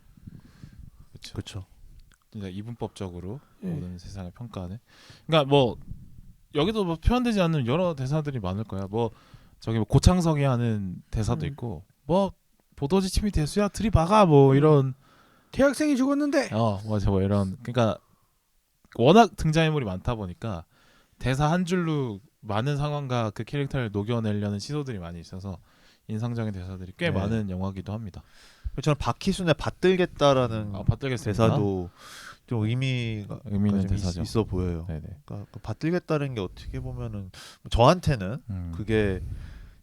그렇죠. 진짜 이분법적으로 모든 세상을 평가하는. 그러니까 뭐 여기도 뭐 표현되지 않는 여러 대사들이 많을 거야. 뭐 저기 뭐 고창석이 하는 대사도 있고 뭐 보도지침이 대수야 들이박아 뭐 이런 대학생이 죽었는데 맞아 뭐 이런 그러니까 워낙 등장인물이 많다 보니까 대사 한 줄로 많은 상황과 그 캐릭터를 녹여내려는 시도들이 많이 있어서 인상적인 대사들이 꽤 많은 영화기도 합니다. 저는 박희순의 받들겠다라는 대사도 좀 의미가 있는 대사죠. 있어 보여요. 네네. 그러니까 그 받들겠다는 게 어떻게 보면은 저한테는 그게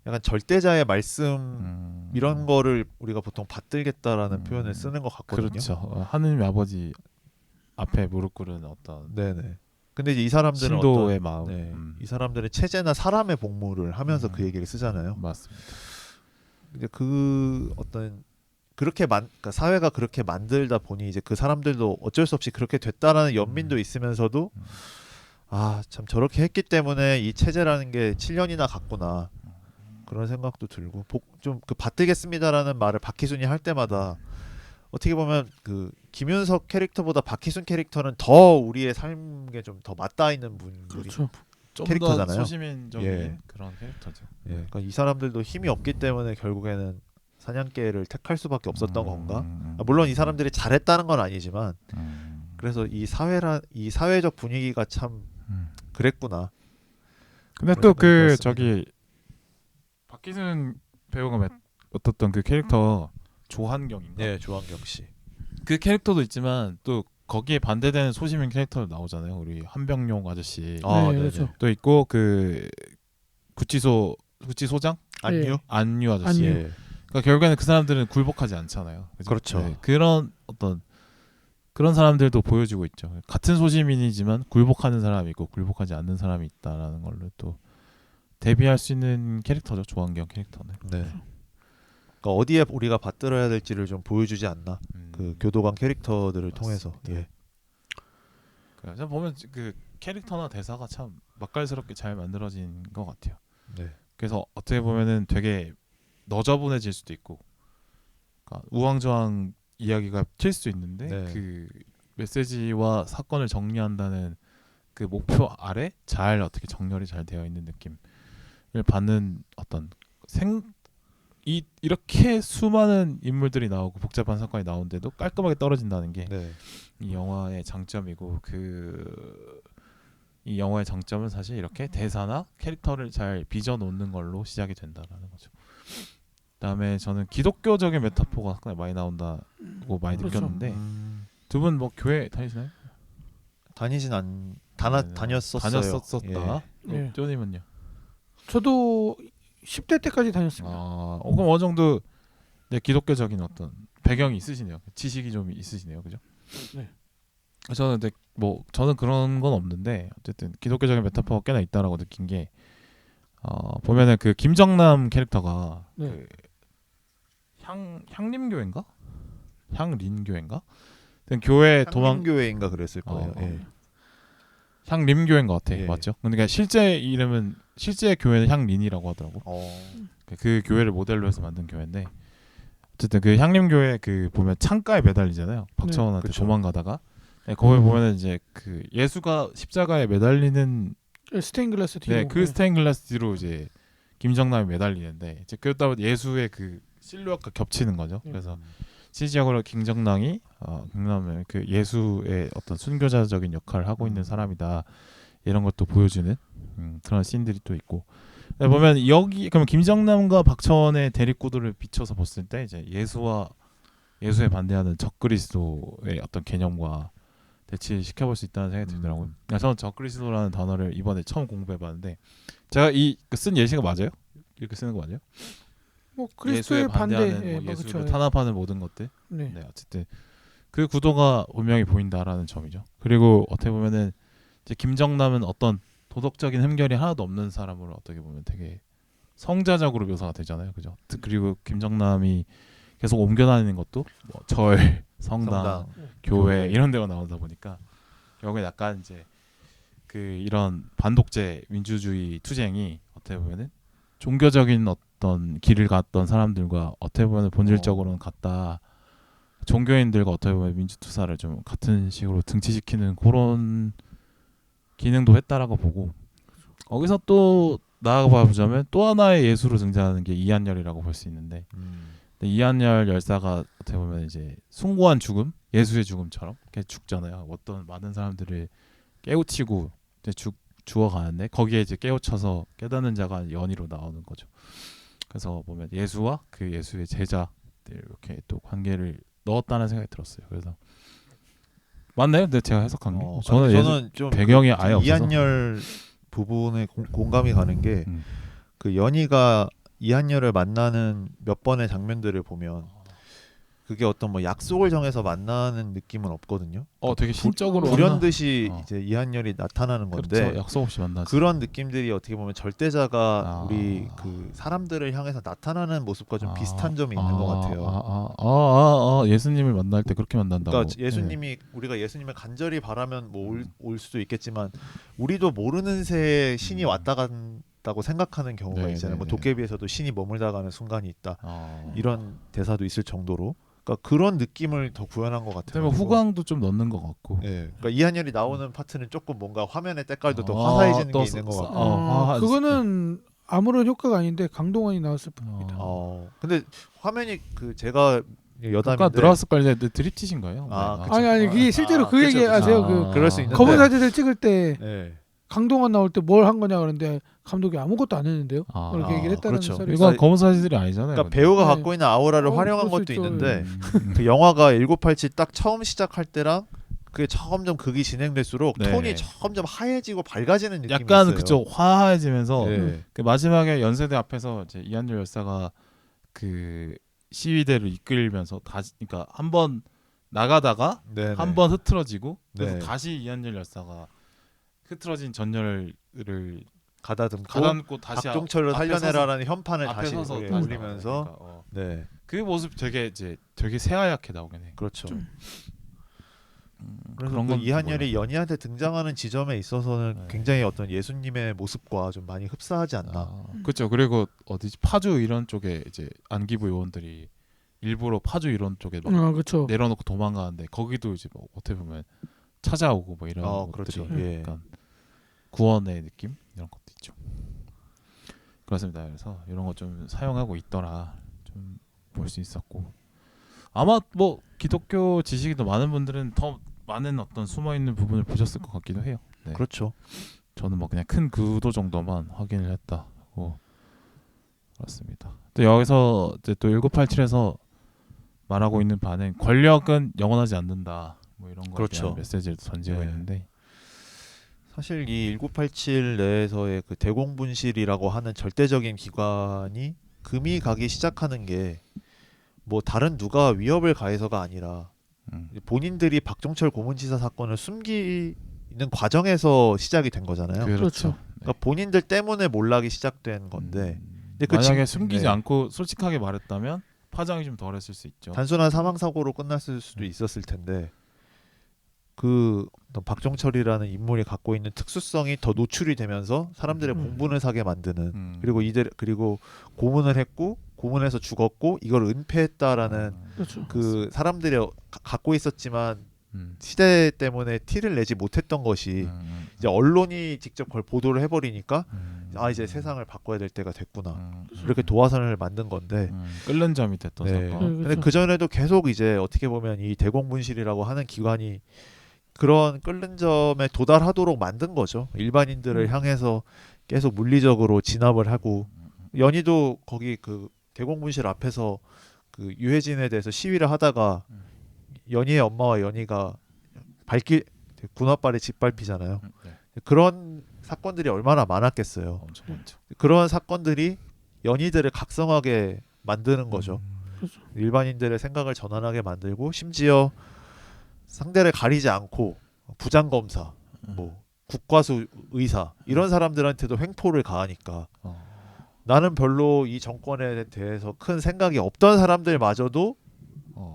약간 절대자의 말씀 이런 거를 우리가 보통 받들겠다라는 표현을 쓰는 것 같거든요. 그렇죠. 하느님 아버지 앞에 무릎 꿇은 어떤 네네. 근데 이제 이 사람들은 신도의 어떤, 마음. 이 사람들은 체제나 사람의 복무를 하면서 그 얘기를 쓰잖아요. 맞습니다. 근데 그 어떤 그렇게 그러니까 사회가 그렇게 만들다 보니 이제 그 사람들도 어쩔 수 없이 그렇게 됐다라는 연민도 있으면서도 참 저렇게 했기 때문에 이 체제라는 게 7년이나 갔구나 그런 생각도 들고 좀 그 받들겠습니다라는 말을 박희순이 할 때마다 어떻게 보면 그 김윤석 캐릭터보다 박희순 캐릭터는 더 우리의 삶에 좀 더 맞닿아 있는 분들이 그렇죠. 좀 더 캐릭터잖아요. 소시민적인 예. 그런 캐릭터죠. 예, 그러니까 이 사람들도 힘이 없기 때문에 결국에는 사냥개를 택할 수밖에 없었던 건가? 물론 이 사람들이 잘했다는 건 아니지만 그래서 이 사회적 분위기가 참 그랬구나. 근데 그런 또 생각이 그 들었습니다. 저기 박희순 배우가 맡았던 그 캐릭터 조한경인가? 네, 조한경 씨. 그 캐릭터도 있지만 또 거기에 반대되는 소시민 캐릭터 나오잖아요. 우리 한병용 아저씨 네, 네네. 그렇죠. 또 있고 그 구치소장 안유? 안유 아저씨. 안유. 예. 그러니까 결국에는 그 사람들은 굴복하지 않잖아요. 그죠? 그렇죠. 그런 어떤 그런 사람들도 보여주고 있죠. 같은 소시민이지만 굴복하는 사람이 있고 굴복하지 않는 사람이 있다라는 걸로 또 대비할 수 있는 캐릭터죠. 조한경 캐릭터는. 네. 그러니까 어디에 우리가 받들어야 될지를 좀 보여주지 않나. 그 교도관 캐릭터들을 통해서. 예. 그래서 보면 그 캐릭터나 대사가 참 맛깔스럽게 잘 만들어진 것 같아요. 네. 그래서 어떻게 보면은 되게 너저분해질 수도 있고, 그러니까 우왕좌왕 이야기가 튈 수 있는데 네. 그 메시지와 사건을 정리한다는 그 목표 아래 잘 어떻게 정렬이 잘 되어 있는 느낌을 받는 어떤 이렇게 수많은 인물들이 나오고 복잡한 사건이 나오는데도 깔끔하게 떨어진다는 게 네. 이 영화의 장점이고 이 영화의 장점은 사실 이렇게 대사나 캐릭터를 잘 빚어 놓는 걸로 시작이 된다라는 거죠. 그다음에 저는 기독교적인 메타포가 상당히 많이 나온다고 많이 그렇죠. 느꼈는데 두 분 뭐 교회 다니시나요? 다니진 다녔었어요. 다녔었다. 예. 쪼님은요? 저도 10대 때까지 다녔습니다. 그럼 어느 정도 기독교적인 어떤 배경이 있으시네요. 지식이 좀 있으시네요, 그죠? 네. 저는 근데 뭐 저는 그런 건 없는데 어쨌든 기독교적인 메타포가 꽤나 있다라고 느낀 게 보면은 그 김정남 캐릭터가 네. 그 향림교회인가? 향린교회인가? 교회 도망교회인가 그랬을 거예요. 예. 향림교회인 것 같아. 예. 맞죠? 근데 실제 이름은 실제 교회는 향린이라고 하더라고. 그 교회를 모델로 해서 만든 교회인데 어쨌든 그 향림교회 그 보면 창가에 매달리잖아요. 박정원한테 그렇죠. 도망가다가 거기 보면은 이제 그 예수가 십자가에 매달리는 스테인글라스 뒤로. 그 스테인글라스 뒤로 이제 김정남이 매달리는데 이제 그러다 보니 예수의 그 실루엣과 겹치는 거죠. 그래서 실질적으로 김정남이 김정남은 그 예수의 어떤 순교자적인 역할을 하고 있는 사람이다 이런 것도 보여주는 그런 씬들이 또 있고 보면 여기 그러면 김정남과 박찬원의 대립구도를 비춰서 봤을 때 이제 예수에 반대하는 적그리스도의 어떤 개념과 대치시켜볼 수 있다는 생각이 들더라고요. 저는 적그리스도라는 단어를 이번에 처음 공부해봤는데 제가 쓴 예시가 맞아요? 이렇게 쓰는 거 맞아요? 뭐 그리스도의 반대. 반대하는 뭐 예수를 탄압하는 모든 것들. 네. 네, 어쨌든 그 구도가 분명히 보인다라는 점이죠. 그리고 어떻게 보면은 이제 김정남은 어떤 도덕적인 흠결이 하나도 없는 사람으로 어떻게 보면 되게 성자적으로 묘사가 되잖아요, 그죠? 그리고 김정남이 계속 옮겨다니는 것도 뭐 절, 성당, 교회 이런 데가 나오다 보니까 결국에 약간 이제 그 이런 반독재 민주주의 투쟁이 어떻게 보면은 종교적인 어떤 길을 갔던 사람들과 어떻게 보면 본질적으로는 같다. 종교인들과 어떻게 보면 민주투사를 좀 같은 식으로 등치시키는 그런 기능도 했다라고 보고 거기서 또 나아가 보자면 또 하나의 예수로 등장하는 게 이한열이라고 볼 수 있는데 이한열 열사가 어떻게 보면 이제 숭고한 죽음, 예수의 죽음처럼 이렇게 죽잖아요. 어떤 많은 사람들을 깨우치고 이제 죽어가는데 거기에 이제 깨우쳐서 깨닫는 자가 연희로 나오는 거죠. 그래서 보면 예수와 그 예수의 제자들 이렇게 또 관계를 넣었다는 생각이 들었어요. 그래서 맞나요? 근데 제가 해석한 게 저는 좀 배경이 아예 없어서 이한열 부분에 공감이 가는 게 그 연희가 이한열을 만나는 몇 번의 장면들을 보면 그게 어떤 뭐 약속을 정해서 만나는 느낌은 없거든요. 되게 신적으로 불현듯이 만나. 이제 이한열이 나타나는 건데 그렇죠. 약속 없이 만나지. 그런 느낌들이 어떻게 보면 절대자가 아. 우리 그 사람들을 향해서 나타나는 모습과 좀 아. 비슷한 점이 있는 것 같아요. 예수님을 만날 때 그렇게 만난다고. 그러니까 예수님이 우리가 예수님을 간절히 바라면 뭐 올 수도 있겠지만 우리도 모르는 새에 신이 왔다 간다고 생각하는 경우가 네, 있잖아요. 네, 뭐 네. 도깨비에서도 신이 머물다 가는 순간이 있다. 예. 이런 대사도 있을 정도로 그러니까 그런 느낌을 더 구현한 것 같아요. 그다음에 후광도 좀 넣는 것 같고. 예, 그러니까 이한열이 나오는 파트는 조금 뭔가 화면의 때깔도 더 아, 화사해지는 또 게 있는 것 같고. 그거는 아무런 효과가 아닌데 강동원이 나왔을 뿐입니다. 근데 화면이 그 제가 아까 여담인데 들어왔을 걸 이제 드립치신 거예요. 아, 네. 아니 그게 실제로 그 그쵸, 얘기 그쵸. 아세요? 그럴 수 있는데. 검은 사제들 찍을 때 예. 강동원 나올 때 뭘 한 거냐 그러는데 감독이 아무것도 안 했는데요. 그렇게 얘기를 했다는 그렇죠. 썰이 이건 있어요. 검은 사실이 아니잖아요. 그러니까 근데. 배우가 네. 갖고 있는 아우라를 활용한 그럴 수 것도 있죠. 있는데 그 영화가 1987 딱 처음 시작할 때랑 그게 점점 극이 진행될수록 네. 톤이 점점 하얘지고 밝아지는 느낌이 약간 있어요. 그쪽 화해지면서 네. 그 마지막에 연세대 앞에서 이제 이한열 열사가 그 시위대를 이끌면서 다시 그러니까 한번 나가다가 네네. 한번 흐트러지고 그래서 네. 다시 이한열 열사가 흐트러진 전열을 가다듬고 가다듬고 다시 박종철을 앞에 살려내라라는 현판을 앞에 다시 서서 다시 올리면서 나오니까, 네 그 모습 되게 새하얗게 나오긴 해. 그렇죠. 그래서 그래서 그런 그 건 이한열이 연희한테 등장하는 지점에 있어서는 네. 굉장히 어떤 예수님의 모습과 좀 많이 흡사하지 않나. 그렇죠. 그리고 어디지 파주 이런 쪽에 이제 안기부 요원들이 일부러 파주 이런 쪽에 막 그렇죠. 내려놓고 도망가는데 거기도 이제 뭐 어떻게 보면 찾아오고 뭐 이런 것들이 그렇죠. 예. 약간 구원의 느낌 이런 것도 있죠. 그렇습니다. 그래서 이런 거 좀 사용하고 있더라 좀 볼 수 있었고 아마 뭐 기독교 지식이 더 많은 분들은 더 많은 어떤 숨어 있는 부분을 보셨을 것 같기도 해요. 네. 그렇죠. 저는 뭐 그냥 큰 구도 정도만 확인을 했다고 그렇습니다. 또 여기서 이제 또 1987에서 말하고 있는 바는 권력은 영원하지 않는다. 뭐 이런 거에 그렇죠. 대한 메시지를 던지고 네. 있는데 사실 이 1987 내에서의 그 대공분실이라고 하는 절대적인 기관이 금이 가기 시작하는 게 뭐 다른 누가 위협을 가해서가 아니라 본인들이 박종철 고문치사 사건을 숨기는 과정에서 시작이 된 거잖아요. 그렇죠. 그러니까 본인들 때문에 몰락이 시작된 건데 근데 그 만약에 진- 숨기지 네. 않고 솔직하게 말했다면 파장이 좀 덜했을 수 있죠. 단순한 사망 사고로 끝났을 수도 있었을 텐데 그 어떤 박종철이라는 인물이 갖고 있는 특수성이 더 노출이 되면서 사람들의 공분을 사게 만드는 그리고 고문을 했고 고문해서 죽었고 이걸 은폐했다라는 그렇죠. 그 사람들이 갖고 있었지만 시대 때문에 티를 내지 못했던 것이 이제 언론이 직접 그걸 보도를 해버리니까 이제 세상을 바꿔야 될 때가 됐구나 이렇게 도화선을 만든 건데 끓는 점이 됐던 네. 사건. 그렇죠. 근데 그 전에도 계속 이제 어떻게 보면 이 대공분실이라고 하는 기관이 그런 끓는 점에 도달하도록 만든 거죠. 일반인들을 향해서 계속 물리적으로 진압을 하고 연희도 거기 그 대공분실 앞에서 그 유해진에 대해서 시위를 하다가 연희의 엄마와 연희가 군홧발에 짓밟히잖아요. 네. 그런 사건들이 얼마나 많았겠어요. 엄청 많죠. 그런 사건들이 연희들을 각성하게 만드는 거죠. 그렇죠. 일반인들의 생각을 전환하게 만들고 심지어 상대를 가리지 않고 부장검사, 뭐 국과수 의사 이런 사람들한테도 횡포를 가하니까 나는 별로 이 정권에 대해서 큰 생각이 없던 사람들마저도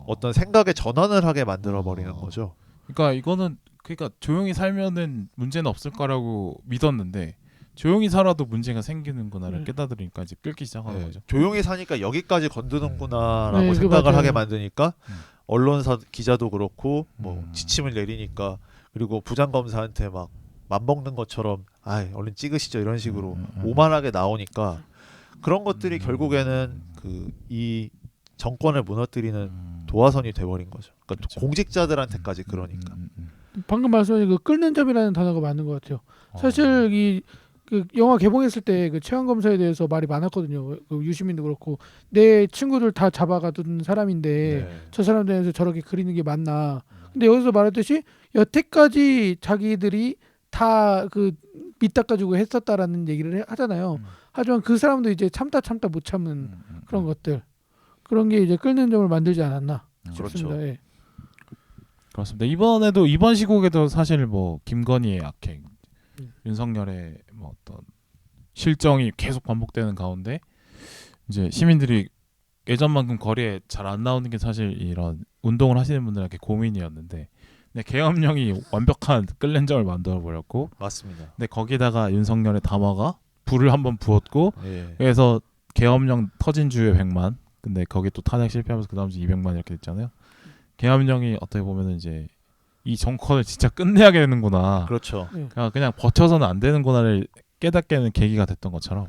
어떤 생각의 전환을 하게 만들어 버리는 거죠. 그러니까 이거는 그러니까 조용히 살면은 문제는 없을 거라고 믿었는데 조용히 살아도 문제가 생기는구나를 깨닫으니까 이제 끌기 시작하는 거죠. 조용히 사니까 여기까지 건드는구나라고 네, 생각을 맞아요. 하게 만드니까 언론사 기자도 그렇고 뭐 지침을 내리니까 그리고 부장검사한테 막 맘먹는 것처럼 얼른 찍으시죠 이런 식으로 오만하게 나오니까 그런 것들이 결국에는 그 이 정권을 무너뜨리는 도화선이 돼버린 거죠. 그러니까 그렇죠. 공직자들한테까지 그러니까. 방금 말씀하신 그 끓는 점이라는 단어가 맞는 것 같아요. 사실 이 그 영화 개봉했을 때 그 최강 검사에 대해서 말이 많았거든요. 그 유시민도 그렇고 내 친구들 다 잡아가둔 사람인데 네. 저 사람들에 대해서 저렇게 그리는 게 맞나? 근데 여기서 말했듯이 여태까지 자기들이 다 그 밑닦아주고 했었다라는 얘기를 하잖아요. 하지만 그 사람도 이제 참다 못 참은 그런 것들 그런 게 이제 끓는 점을 만들지 않았나? 싶습니다. 예. 그렇습니다. 이번에도 이번 시국에도 사실 뭐 김건희의 악행, 윤석열의 뭐 어떤 실정이 계속 반복되는 가운데 이제 시민들이 예전만큼 거리에 잘 안 나오는 게 사실 이런 운동을 하시는 분들에게 고민이었는데, 근데 계엄령이 완벽한 끌렌저를 만들어 버렸고, 맞습니다. 근데 거기다가 윤석열의 담화가 불을 한번 부었고, 예. 그래서 계엄령 터진 주에 100만, 근데 거기 또 탄핵 실패하면서 그 다음 주 200만 이렇게 됐잖아요. 계엄령이 어떻게 보면은 이제 이 정권을 진짜 끝내야 되는구나. 그렇죠. 그냥 버텨서는 안 되는구나를 깨닫게 하는 계기가 됐던 것처럼.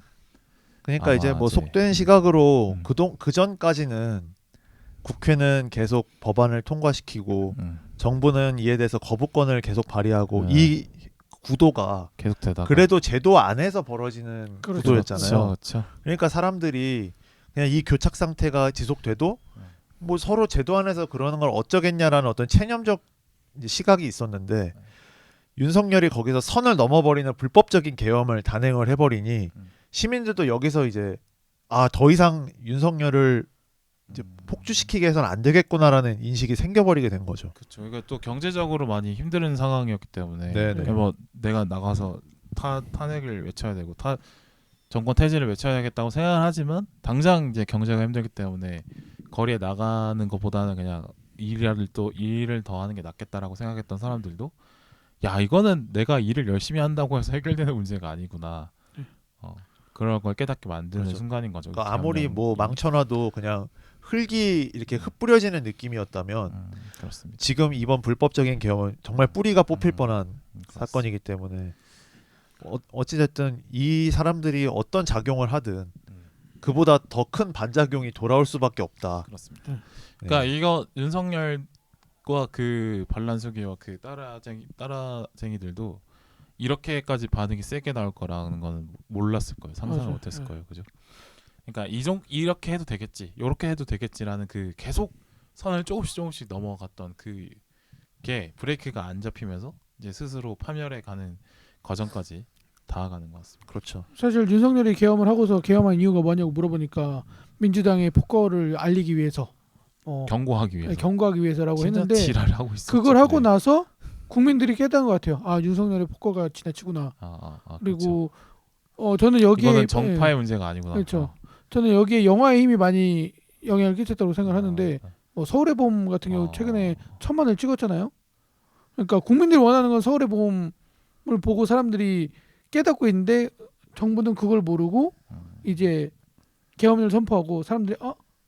그러니까 이제 아마 뭐 이제 속된 시각으로 음. 그 전까지는 국회는 계속 법안을 통과시키고 정부는 이에 대해서 거부권을 계속 발휘하고 이 구도가 계속 되다가 그래도 제도 안에서 벌어지는 그렇죠. 구도였잖아요. 그렇죠. 그러니까 사람들이 그냥 이 교착 상태가 지속돼도 뭐 서로 제도 안에서 그러는 걸 어쩌겠냐라는 어떤 체념적 이제 시각이 있었는데, 윤석열이 거기서 선을 넘어버리는 불법적인 계엄을 단행을 해버리니 시민들도 여기서 이제 더 이상 윤석열을 이제 폭주시키게 해서는 안 되겠구나라는 인식이 생겨버리게 된 거죠. 그렇죠. 그러니까 또 경제적으로 많이 힘든 상황이었기 때문에 네네. 뭐 내가 나가서 탄핵을 외쳐야 되고 정권 퇴진을 외쳐야겠다고 생각을 하지만 당장 이제 경제가 힘들기 때문에 거리에 나가는 것보다는 그냥 일을 더 하는 게 낫겠다라고 생각했던 사람들도, 야, 이거는 내가 일을 열심히 한다고 해서 해결되는 문제가 아니구나. 그런 걸 깨닫게 만드는 그렇죠. 순간인 거죠. 그러니까 아무리 뭐 계엄령이. 망쳐놔도 그냥 흙이 이렇게 흩뿌려지는 느낌이었다면 그렇습니다. 지금 이번 불법적인 계엄은 정말 뿌리가 뽑힐 뻔한 그렇습니다. 사건이기 때문에 어찌됐든 이 사람들이 어떤 작용을 하든 그보다 더 큰 반작용이 돌아올 수밖에 없다. 그렇습니다. 네. 그러니까 이거 윤석열과 그 반란수기와 그 따라쟁이들도 이렇게까지 반응이 세게 나올 거라는 거는 몰랐을 거예요. 상상을 맞아요. 못했을 거예요. 그죠? 그러니까 이렇게 해도 되겠지, 이렇게 해도 되겠지라는 그 계속 선을 조금씩 넘어갔던 그게 브레이크가 안 잡히면서 이제 스스로 파멸해 가는 과정까지 다가가는 것 같습니다. 그렇죠. 사실 윤석열이 계엄을 하고서 계엄한 이유가 뭐냐고 물어보니까 민주당의 폭거를 알리기 위해서 경고하기 위해서. 경고하기 위해서라고 진짜 했는데 지랄을 하고 있었죠. 그걸 하고 네. 나서 국민들이 깨달은 것 같아요. 윤석열의 폭거가 지나치구나. 그리고 저는 여기에 이거는 정파의 문제가 아니구나. 그렇죠. 저는 여기에 영화의 힘이 많이 영향을 끼쳤다고 생각하는데 서울의 봄 같은 경우 최근에 1,000만을 찍었잖아요. 그러니까 국민들이 원하는 건 서울의 봄을 보고 사람들이 깨닫고 있는데 정부는 그걸 모르고 이제 계엄을 선포하고 사람들이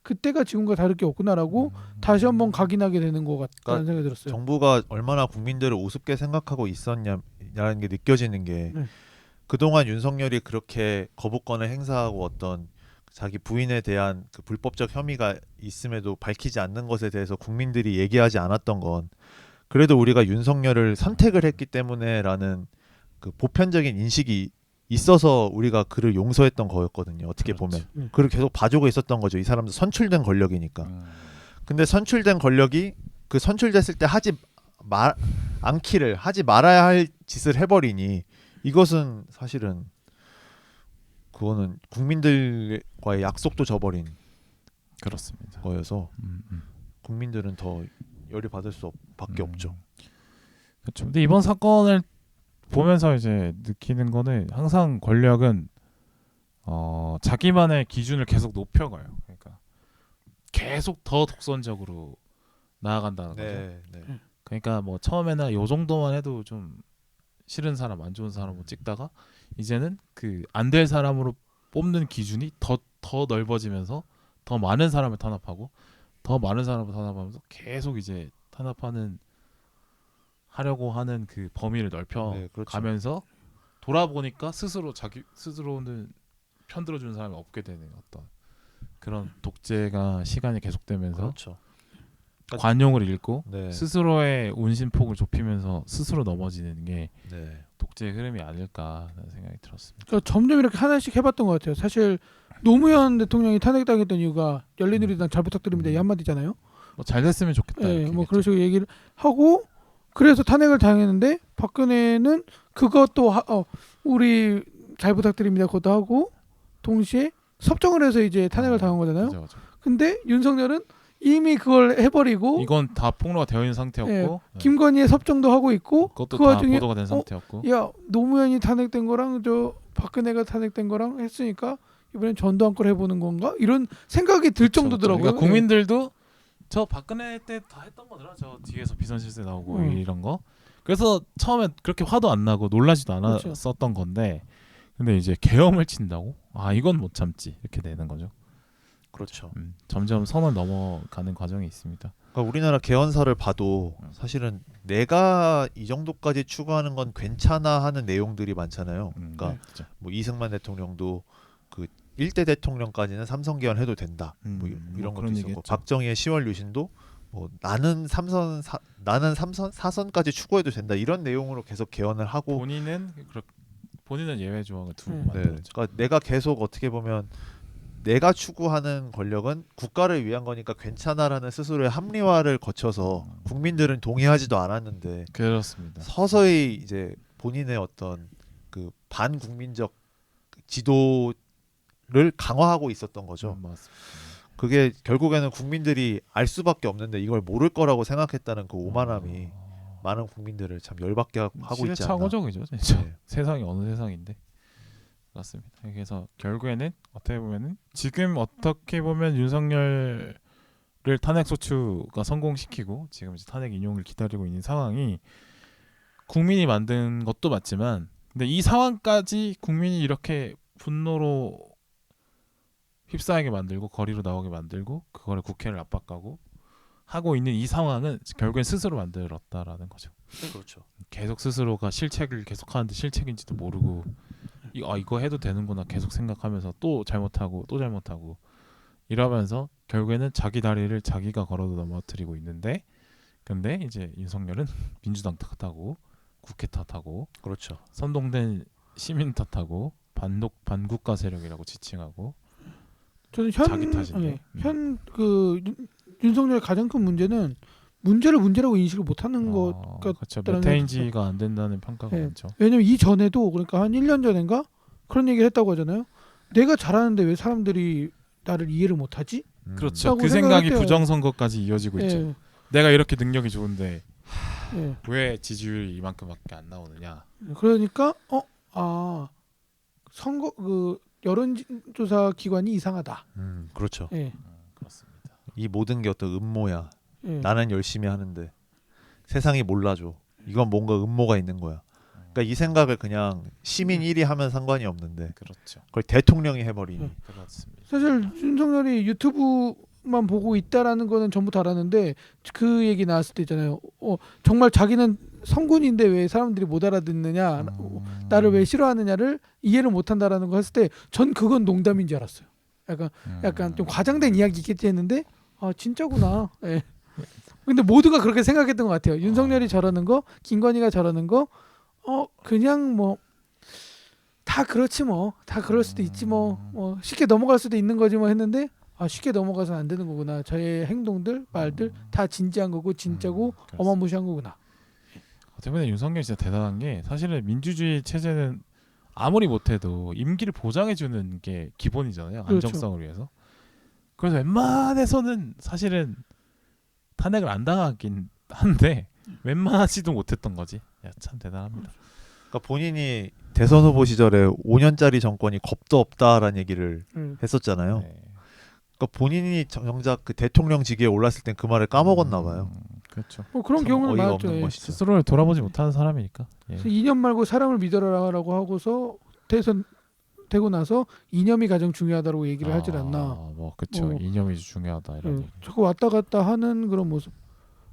그때가 지금과 다를 게 없구나라고 다시 한번 각인하게 되는 것 같다는 생각이 들었어요. 정부가 얼마나 국민들을 우습게 생각하고 있었냐라는 게 느껴지는 게 그동안 윤석열이 그렇게 거부권을 행사하고 어떤 자기 부인에 대한 그 불법적 혐의가 있음에도 밝히지 않는 것에 대해서 국민들이 얘기하지 않았던 건 그래도 우리가 윤석열을 선택을 했기 때문에라는 그 보편적인 인식이 있어서 우리가 그를 용서했던 거였거든요. 어떻게 보면 그를 계속 봐주고 있었던 거죠. 이 사람도 선출된 권력이니까. 근데 선출된 권력이 그 선출됐을 때 하지 말아야 할 짓을 해버리니 이것은 사실은 그거는 국민들과의 약속도 저버린 그렇습니다. 거여서 국민들은 더 열이 받을 수밖에 없죠. 그렇죠. 근데 이번 사건을 보면서 이제 느끼는 거는 항상 권력은 자기만의 기준을 계속 높여가요. 그러니까 계속 더 독선적으로 나아간다는 거죠. 네. 그러니까 뭐 처음에는 요 정도만 해도 좀 싫은 사람, 안 좋은 사람으로 찍다가 이제는 그 안 될 사람으로 뽑는 기준이 더 넓어지면서 더 많은 사람을 탄압하고 더 많은 사람을 탄압하면서 계속 이제 하려고 하는 그 범위를 넓혀 그렇죠. 가면서 돌아보니까 스스로는 편들어주는 사람이 없게 되는 어떤 그런 독재가 시간이 계속되면서 그렇죠. 관용을 잃고 네. 스스로의 운신폭을 좁히면서 스스로 넘어지는 게 네. 독재의 흐름이 아닐까라는 생각이 들었습니다. 그러니까 점점 이렇게 하나씩 해봤던 것 같아요. 사실 노무현 대통령이 탄핵당했던 이유가 열린우리당 잘 부탁드립니다 이 한마디잖아요. 뭐 잘 됐으면 좋겠다. 네, 이렇게 뭐 그런 식으로 얘기를 하고 그래서 탄핵을 당했는데 박근혜는 그것도 우리 잘 부탁드립니다 그것도 하고 동시에 섭정을 해서 이제 탄핵을 당한 거잖아요. 그죠. 근데 윤석열은 이미 그걸 해버리고 이건 다 폭로가 되어 있는 상태였고 예, 네. 김건희의 섭정도 하고 있고 그것도 그 다 와중에 보도가 된 상태였고 야 노무현이 탄핵된 거랑 저 박근혜가 탄핵된 거랑 했으니까 이번엔 전두환 걸 해보는 건가 이런 생각이 들 정도더라고요. 그러니까 국민들도 저 박근혜 때 다 했던 거더라. 저 뒤에서 비선실세 나오고 이런 거. 그래서 처음에 그렇게 화도 안 나고 놀라지도 않았었던 건데 근데 이제 계엄을 친다고? 아 이건 못 참지 이렇게 되는 거죠. 그렇죠. 점점 선을 넘어가는 과정이 있습니다. 그러니까 우리나라 개헌사를 봐도 사실은 내가 이 정도까지 추구하는 건 괜찮아 하는 내용들이 많잖아요. 그러니까 그렇죠. 뭐 이승만 대통령도 그 1대 대통령까지는 삼선 개헌해도 된다. 뭐 이런 것도 그런 있었고 얘기했죠. 박정희의 10월 유신도 뭐 나는 3선 4선까지 추구해도 된다. 이런 내용으로 계속 개헌을 하고 본인은 예외 조항을 두고 네. 만들었죠. 그러니까 내가 계속 어떻게 보면 내가 추구하는 권력은 국가를 위한 거니까 괜찮아라는 스스로의 합리화를 거쳐서 국민들은 동의하지도 않았는데 그렇습니다. 서서히 이제 본인의 어떤 그 반국민적 지도를 강화하고 있었던 거죠. 맞습니다. 그게 결국에는 국민들이 알 수밖에 없는데 이걸 모를 거라고 생각했다는 그 오만함이 많은 국민들을 참 열받게 하고 있지 않나. 시대착오적이죠, 진짜. 네. 세상이 어느 세상인데. 맞습니다. 그래서 결국에는 어떻게 보면은 지금 어떻게 보면 윤석열을 탄핵 소추가 성공시키고 지금 이제 탄핵 인용을 기다리고 있는 상황이 국민이 만든 것도 맞지만, 근데 이 상황까지 국민이 이렇게 분노로 휩싸이게 만들고 거리로 나오게 만들고 그거를 국회를 압박하고 하고 있는 이 상황은 결국엔 스스로 만들었다라는 거죠. 그렇죠. 계속 스스로가 실책을 계속하는데 실책인지도 모르고 이거 해도 되는구나 계속 생각하면서 또 잘못하고 이러면서 결국에는 자기 다리를 자기가 걸어도 넘어뜨리고 있는데, 근데 이제 윤석열은 민주당 탓하고 국회 탓하고 그렇죠. 선동된 시민 탓하고 반국가 세력이라고 지칭하고 저는 자기 탓인데. 현그 윤석열의 가장 큰 문제는 문제를 문제라고 인식을 못하는 것 그렇죠. 같다는 메타인지가 안 된다는 평가가 네. 많죠. 왜냐면 이 전에도 그러니까 한 1년 전인가 그런 얘기를 했다고 하잖아요. 내가 잘하는데 왜 사람들이 나를 이해를 못하지? 그렇죠. 라고 그 생각이 생각할 때- 부정선거까지 이어지고 있죠. 예. 내가 이렇게 능력이 좋은데 예. 왜 지지율이 이만큼밖에 안 나오느냐. 그러니까 선거 그 여론조사 기관이 이상하다. 그렇죠. 예. 그렇습니다. 이 모든 게 어떤 음모야. 예. 나는 열심히 하는데 세상이 몰라줘. 이건 뭔가 음모가 있는 거야. 그러니까 이 생각을 그냥 시민 1위 하면 상관이 없는데 그렇죠. 그걸 대통령이 해버리니. 그렇습니다. 사실 윤석열이 유튜브만 보고 있다라는 거는 전부 다 알았는데 그 얘기 나왔을 때 있잖아요. 정말 자기는 성군인데 왜 사람들이 못 알아듣느냐, 나를 왜 싫어하느냐를 이해를 못한다라는 거 했을 때 전 그건 농담인 줄 알았어요. 약간 좀 과장된 이야기겠지 했는데 진짜구나. 예. 근데 모두가 그렇게 생각했던 것 같아요. 윤석열이 저러는 거, 김건희가 저러는 거, 그냥 뭐 다 그렇지 뭐, 다 그럴 수도 있지 뭐 쉽게 넘어갈 수도 있는 거지 뭐 했는데 쉽게 넘어가서는 안 되는 거구나. 저의 행동들, 말들 다 진지한 거고 진짜고 어마무시한 거구나. 어떻게 보면 윤석열이 진짜 대단한 게 사실은 민주주의 체제는 아무리 못해도 임기를 보장해주는 게 기본이잖아요. 그렇죠. 안정성을 위해서. 그래서 웬만해서는 사실은 탄핵을 안 당하긴 한데 웬만하지도 못했던 거지. 야, 참 대단합니다. 그러니까 본인이 대선 후보 시절에 5년짜리 정권이 겁도 없다라는 얘기를 했었잖아요. 네. 그러니까 본인이 정작 그 대통령직에 올랐을 땐 그 말을 까먹었나 봐요. 그렇죠. 그런 참 경우는 어이가 많았죠. 없는 예. 것이죠. 스스로를 돌아보지 못하는 사람이니까. 예. 그래서 이념 말고 사람을 믿어라라고 하고서 대선 되고 나서 이념이 가장 중요하다고 얘기를 하질 않나. 뭐 그렇죠. 이념이 중요하다 이런 얘기. 자꾸 왔다 갔다 하는 그런 모습.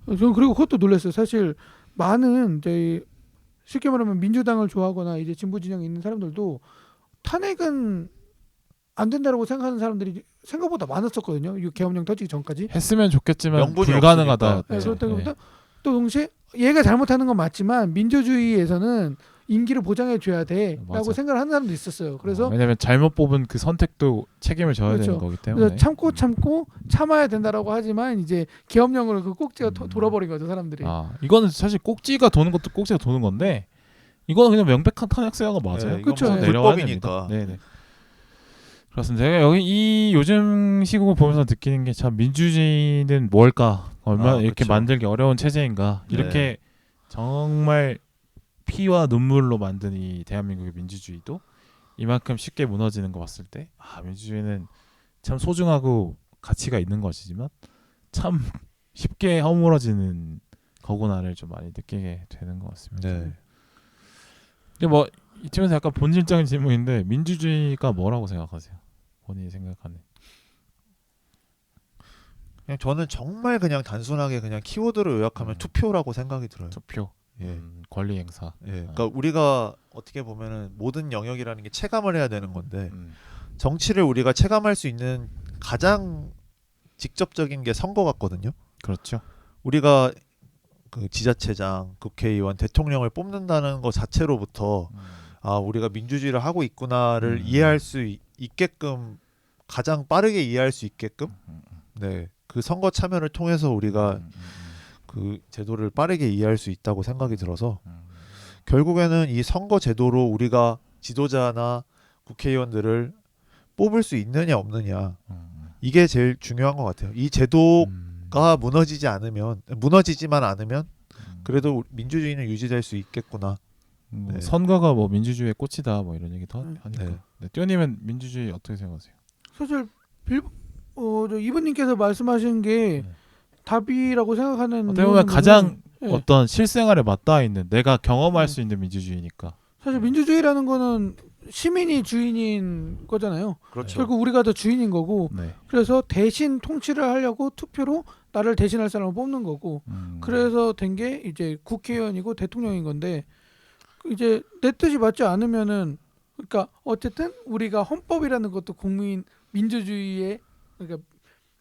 저는 그리고 그것도 놀랐어요. 사실 많은 저희 쉽게 말하면 민주당을 좋아하거나 이제 진보 진영에 있는 사람들도 탄핵은 안 된다라고 생각하는 사람들이 생각보다 많았었거든요. 이 계엄령 터지기 전까지. 했으면 좋겠지만 명분이 불가능하다. 없으니까. 네, 그렇죠. 그렇다고 또 동시에 얘가 잘못하는 건 맞지만 민주주의에서는 임기를 보장해 줘야 돼라고 맞아. 생각을 하는 사람도 있었어요. 그래서 왜냐하면 잘못 뽑은 그 선택도 책임을 져야 그렇죠. 되는 거기 때문에. 그래서 참고 참아야 된다라고 하지만 이제 계엄령을 그 꼭지가 돌아버린 거죠 사람들이. 이거는 사실 꼭지가 도는 것도 꼭지가 도는 건데 이거는 그냥 명백한 탄핵 사유가 맞아요. 네, 그렇죠. 이건 뭐 내려와야 불법이니까. 됩니다. 네네. 그렇습니다. 제가 여기 이 요즘 시국을 보면서 느끼는 게 참 민주주의는 뭘까? 얼마나 이렇게 그쵸. 만들기 어려운 체제인가? 이렇게 정말 피와 눈물로 만든 이 대한민국의 민주주의도 이만큼 쉽게 무너지는 거 봤을 때 민주주의는 참 소중하고 가치가 있는 것이지만 참 쉽게 허물어지는 거구나를 좀 많이 느끼게 되는 것 같습니다. 네. 근데 뭐 이쯤에서 약간 본질적인 질문인데 민주주의가 뭐라고 생각하세요? 본인이 생각하는. 그냥 저는 정말 그냥 단순하게 그냥 키워드를 요약하면 투표라고 생각이 들어요. 투표, 예. 권리 행사. 예. 그러니까 우리가 어떻게 보면은 모든 영역이라는 게 체감을 해야 되는 건데 정치를 우리가 체감할 수 있는 가장 직접적인 게 선거 같거든요. 그렇죠. 우리가 그 지자체장, 국회의원, 대통령을 뽑는다는 것 자체로부터 우리가 민주주의를 하고 있구나를 이해할 수 있게끔 가장 빠르게 이해할 수 있게끔 네. 그 선거 참여를 통해서 우리가 그 제도를 빠르게 이해할 수 있다고 생각이 들어서 결국에는 이 선거 제도로 우리가 지도자나 국회의원들을 뽑을 수 있느냐 없느냐 이게 제일 중요한 것 같아요. 이 제도가 무너지지만 않으면 그래도 민주주의는 유지될 수 있겠구나. 네. 선거가 뭐 민주주의의 꽃이다 뭐 이런 얘기도 하니까. 네. 네. 띠오님은 민주주의 어떻게 생각하세요? 사실 저 이분님께서 말씀하신 게 답이라고 생각하는 어떻게 보면 가장 예. 어떤 실생활에 맞닿아 있는 내가 경험할 수 있는 민주주의니까. 사실 민주주의라는 거는 시민이 주인인 거잖아요. 그렇죠. 결국 우리가 더 주인인 거고 네. 그래서 대신 통치를 하려고 투표로 나를 대신할 사람을 뽑는 거고 그래서 된 게 이제 국회의원이고 대통령인 건데 이제 내 뜻이 맞지 않으면은 그러니까 어쨌든 우리가 헌법이라는 것도 민주주의의 그러니까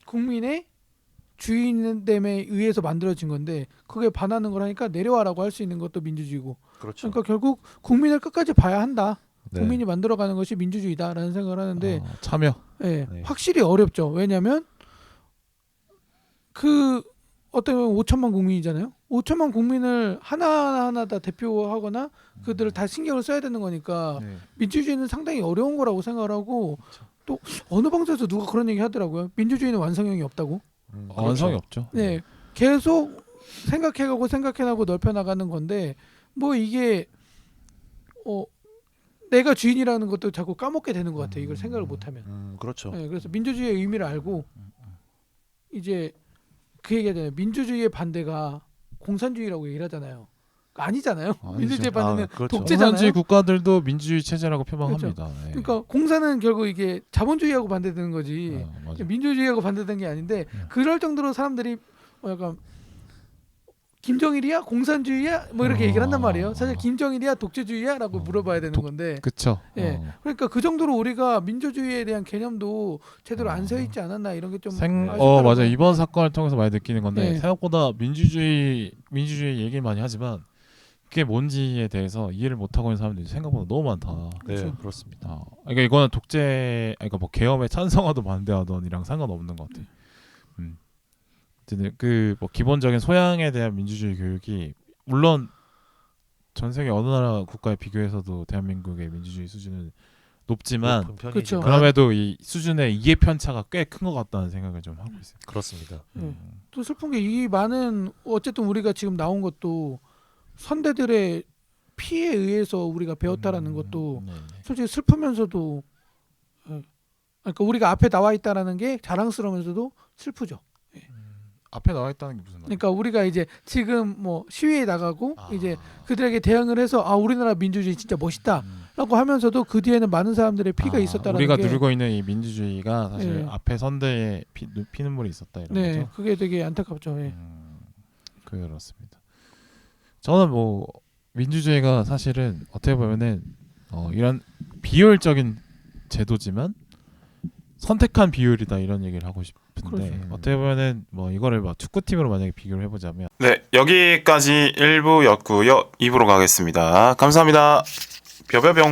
국민의 주인됨에 의해서 만들어진 건데 그게 반하는 걸 하니까 내려와라고 할 수 있는 것도 민주주의고 그렇죠. 그러니까 결국 국민을 끝까지 봐야 한다. 네. 국민이 만들어가는 것이 민주주의다라는 생각을 하는데 참여. 예, 네. 확실히 어렵죠. 왜냐하면 그 어떻게 보면 5천만 국민이잖아요. 5천만 국민을 하나하나 다 대표하거나 그들을 다 신경을 써야 되는 거니까 네. 민주주의는 상당히 어려운 거라고 생각을 하고 또 어느 방송에서 누가 그런 얘기 하더라고요. 민주주의는 완성형이 없다고. 완성이 없죠. 네, 계속 생각해가고 넓혀나가는 건데 뭐 이게 내가 주인이라는 것도 자꾸 까먹게 되는 것 같아요. 이걸 생각을 못하면. 그렇죠. 네, 그래서 민주주의의 의미를 알고 이제 그 얘기하잖아요. 민주주의의 반대가 공산주의라고 얘기를 하잖아요. 아니잖아요. 아니죠. 민주주의 반대는 그렇죠. 독재잖아요. 공산주의 국가들도 민주주의 체제라고 표방합니다. 네. 그러니까 공산은 결국 이게 자본주의하고 반대되는 거지. 맞아. 민주주의하고 반대되는 게 아닌데 그럴 정도로 사람들이 약간 김정일이야 공산주의야 뭐 이렇게 얘기를 한단 말이에요. 사실 김정일이야 독재주의야라고 물어봐야 되는 건데. 그쵸. 예. 그러니까 그 정도로 우리가 민주주의에 대한 개념도 제대로 안 서 있지 않았나 이런 게 좀 맞아. 이번 사건을 통해서 많이 느끼는 건데 네. 생각보다 민주주의 얘기를 많이 하지만 그게 뭔지에 대해서 이해를 못 하고 있는 사람들이 생각보다 너무 많다. 네, 그렇죠. 그렇습니다. 그러니까 이거는 그러니까 뭐 계엄에 찬성하든 반대하든이랑 상관없는 것 같아. 그뭐 기본적인 소양에 대한 민주주의 교육이 물론 전 세계 어느 나라 국가에 비교해서도 대한민국의 민주주의 수준은 높지만 높은 편이지만 그렇죠. 그럼에도 이 수준의 이해 편차가 꽤 큰 것 같다는 생각을 좀 하고 있어요. 그렇습니다. 또 슬픈 게 이 많은 어쨌든 우리가 지금 나온 것도 선대들의 피에 의해서 우리가 배웠다라는 것도 네. 솔직히 슬프면서도 그러니까 우리가 앞에 나와 있다라는 게 자랑스러우면서도 슬프죠. 앞에 나와 있다는 게 무슨 말이야? 그러니까 우리가 이제 지금 뭐 시위에 나가고 이제 그들에게 대응을 해서 우리나라 민주주의 진짜 멋있다라고 하면서도 그 뒤에는 많은 사람들의 피가 있었다라는 우리가 게 누리고 있는 이 민주주의가 사실 네. 앞에 선대에 피눈물이 있었다 이런 네, 거죠. 그게 되게 안타깝죠. 예. 그렇습니다. 저는 뭐 민주주의가 사실은 어떻게 보면은 이런 비효율적인 제도지만 선택한 비효율이다 이런 얘기를 하고 싶은데 그렇죠. 어떻게 보면은 뭐 이거를 막 축구팀으로 만약에 비교를 해보자면 네, 여기까지 1부였고요. 2부로 가겠습니다. 감사합니다. 벼벼병.